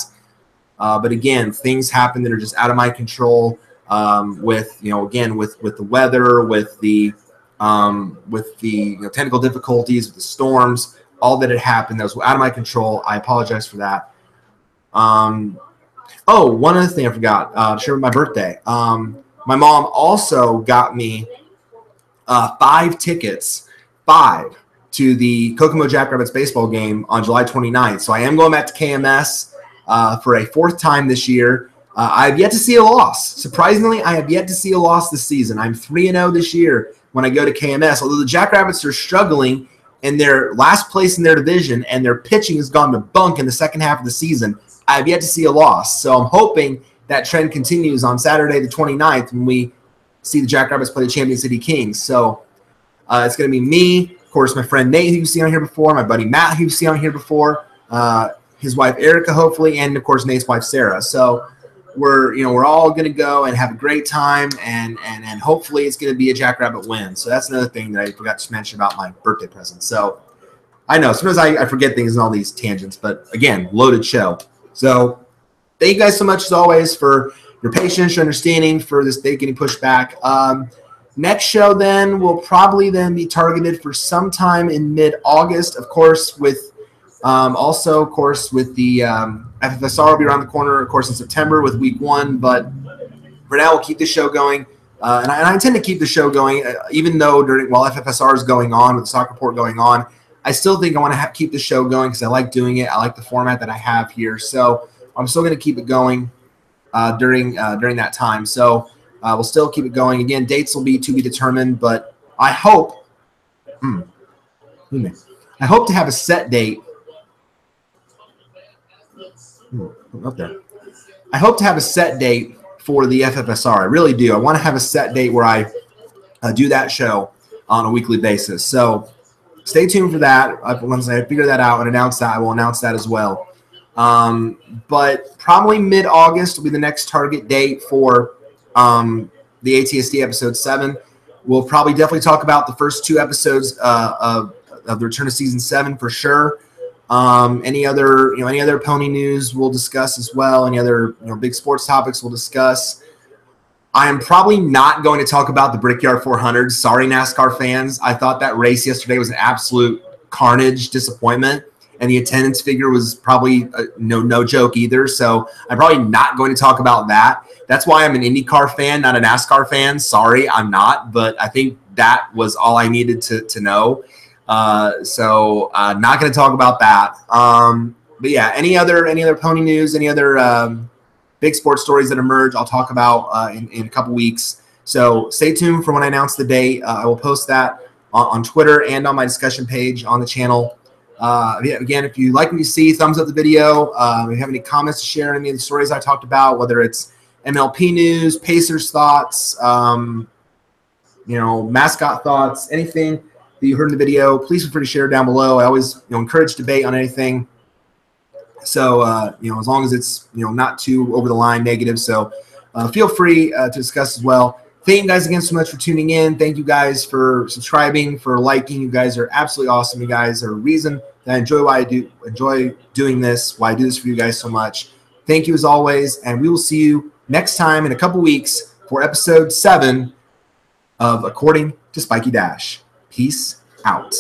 but again, things happen that are just out of my control. With the weather, with the technical difficulties, with the storms, all that had happened that was out of my control. I apologize for that. One other thing I forgot, share my birthday. My mom also got me 5 tickets to the Kokomo Jackrabbits baseball game on July 29th. So I am going back to KMS for a 4th time this year. I have yet to see a loss. Surprisingly, I have yet to see a loss this season. I'm 3-0 this year when I go to KMS, although the Jackrabbits are struggling, and they're last place in their division, and their pitching has gone to bunk in the second half of the season. I have yet to see a loss. So I'm hoping that trend continues on Saturday the 29th when we see the Jackrabbits play the Champion City Kings. So it's going to be me, of course, my friend Nate, who you've seen on here before, my buddy Matt, who you've seen on here before, his wife Erica, hopefully, and of course Nate's wife Sarah. So we're all going to go and have a great time, and hopefully it's going to be a Jackrabbit win. So that's another thing that I forgot to mention about my birthday present. So I know sometimes I forget things in all these tangents, but again, loaded show. So thank you guys so much as always for your patience, your understanding for this date getting pushed back. Next show then will probably then be targeted for sometime in mid-August, of course, with also, of course, with the FFSR will be around the corner, of course, in September with week 1. But for now, we'll keep the show going. And I intend to keep the show going, even though while FFSR is going on, with the soccer report going on, I still think I want to keep the show going because I like doing it. I like the format that I have here. So I'm still going to keep it going during that time. So we'll still keep it going. Again, dates will be to be determined, but I hope to have a set date. Up there. I hope to have a set date for the FFSR. I really do. I want to have a set date where I do that show on a weekly basis. So stay tuned for that. Once I figure that out and announce that, I will announce that as well. But probably mid-August will be the next target date for the ATSD episode 7. We'll probably definitely talk about the first 2 episodes of the return of season 7 for sure. Any other pony news we'll discuss as well. Any other big sports topics we'll discuss. I am probably not going to talk about the Brickyard 400. Sorry, NASCAR fans. I thought that race yesterday was an absolute carnage, disappointment, and the attendance figure was probably no joke either. So I'm probably not going to talk about that. That's why I'm an IndyCar fan, not a NASCAR fan. Sorry, I'm not, but I think that was all I needed to know. So not going to talk about that. But yeah, any other pony news, any other big sports stories that emerge, I'll talk about in a couple weeks. So stay tuned for when I announce the date. I will post that on Twitter and on my discussion page on the channel. Again, if you like what you see, thumbs up the video. If you have any comments to share, any of the stories I talked about, whether it's MLP news, Pacers thoughts, mascot thoughts, anything that you heard in the video, please feel free to share down below. I always encourage debate on anything. So as long as it's not too over the line negative. So feel free to discuss as well. Thank you guys again so much for tuning in. Thank you guys for subscribing, for liking. You guys are absolutely awesome. You guys are a reason that I enjoy doing this, why I do this for you guys so much. Thank you as always, and we will see you next time in a couple weeks for episode 7 of According to Spiky Dash. Peace out.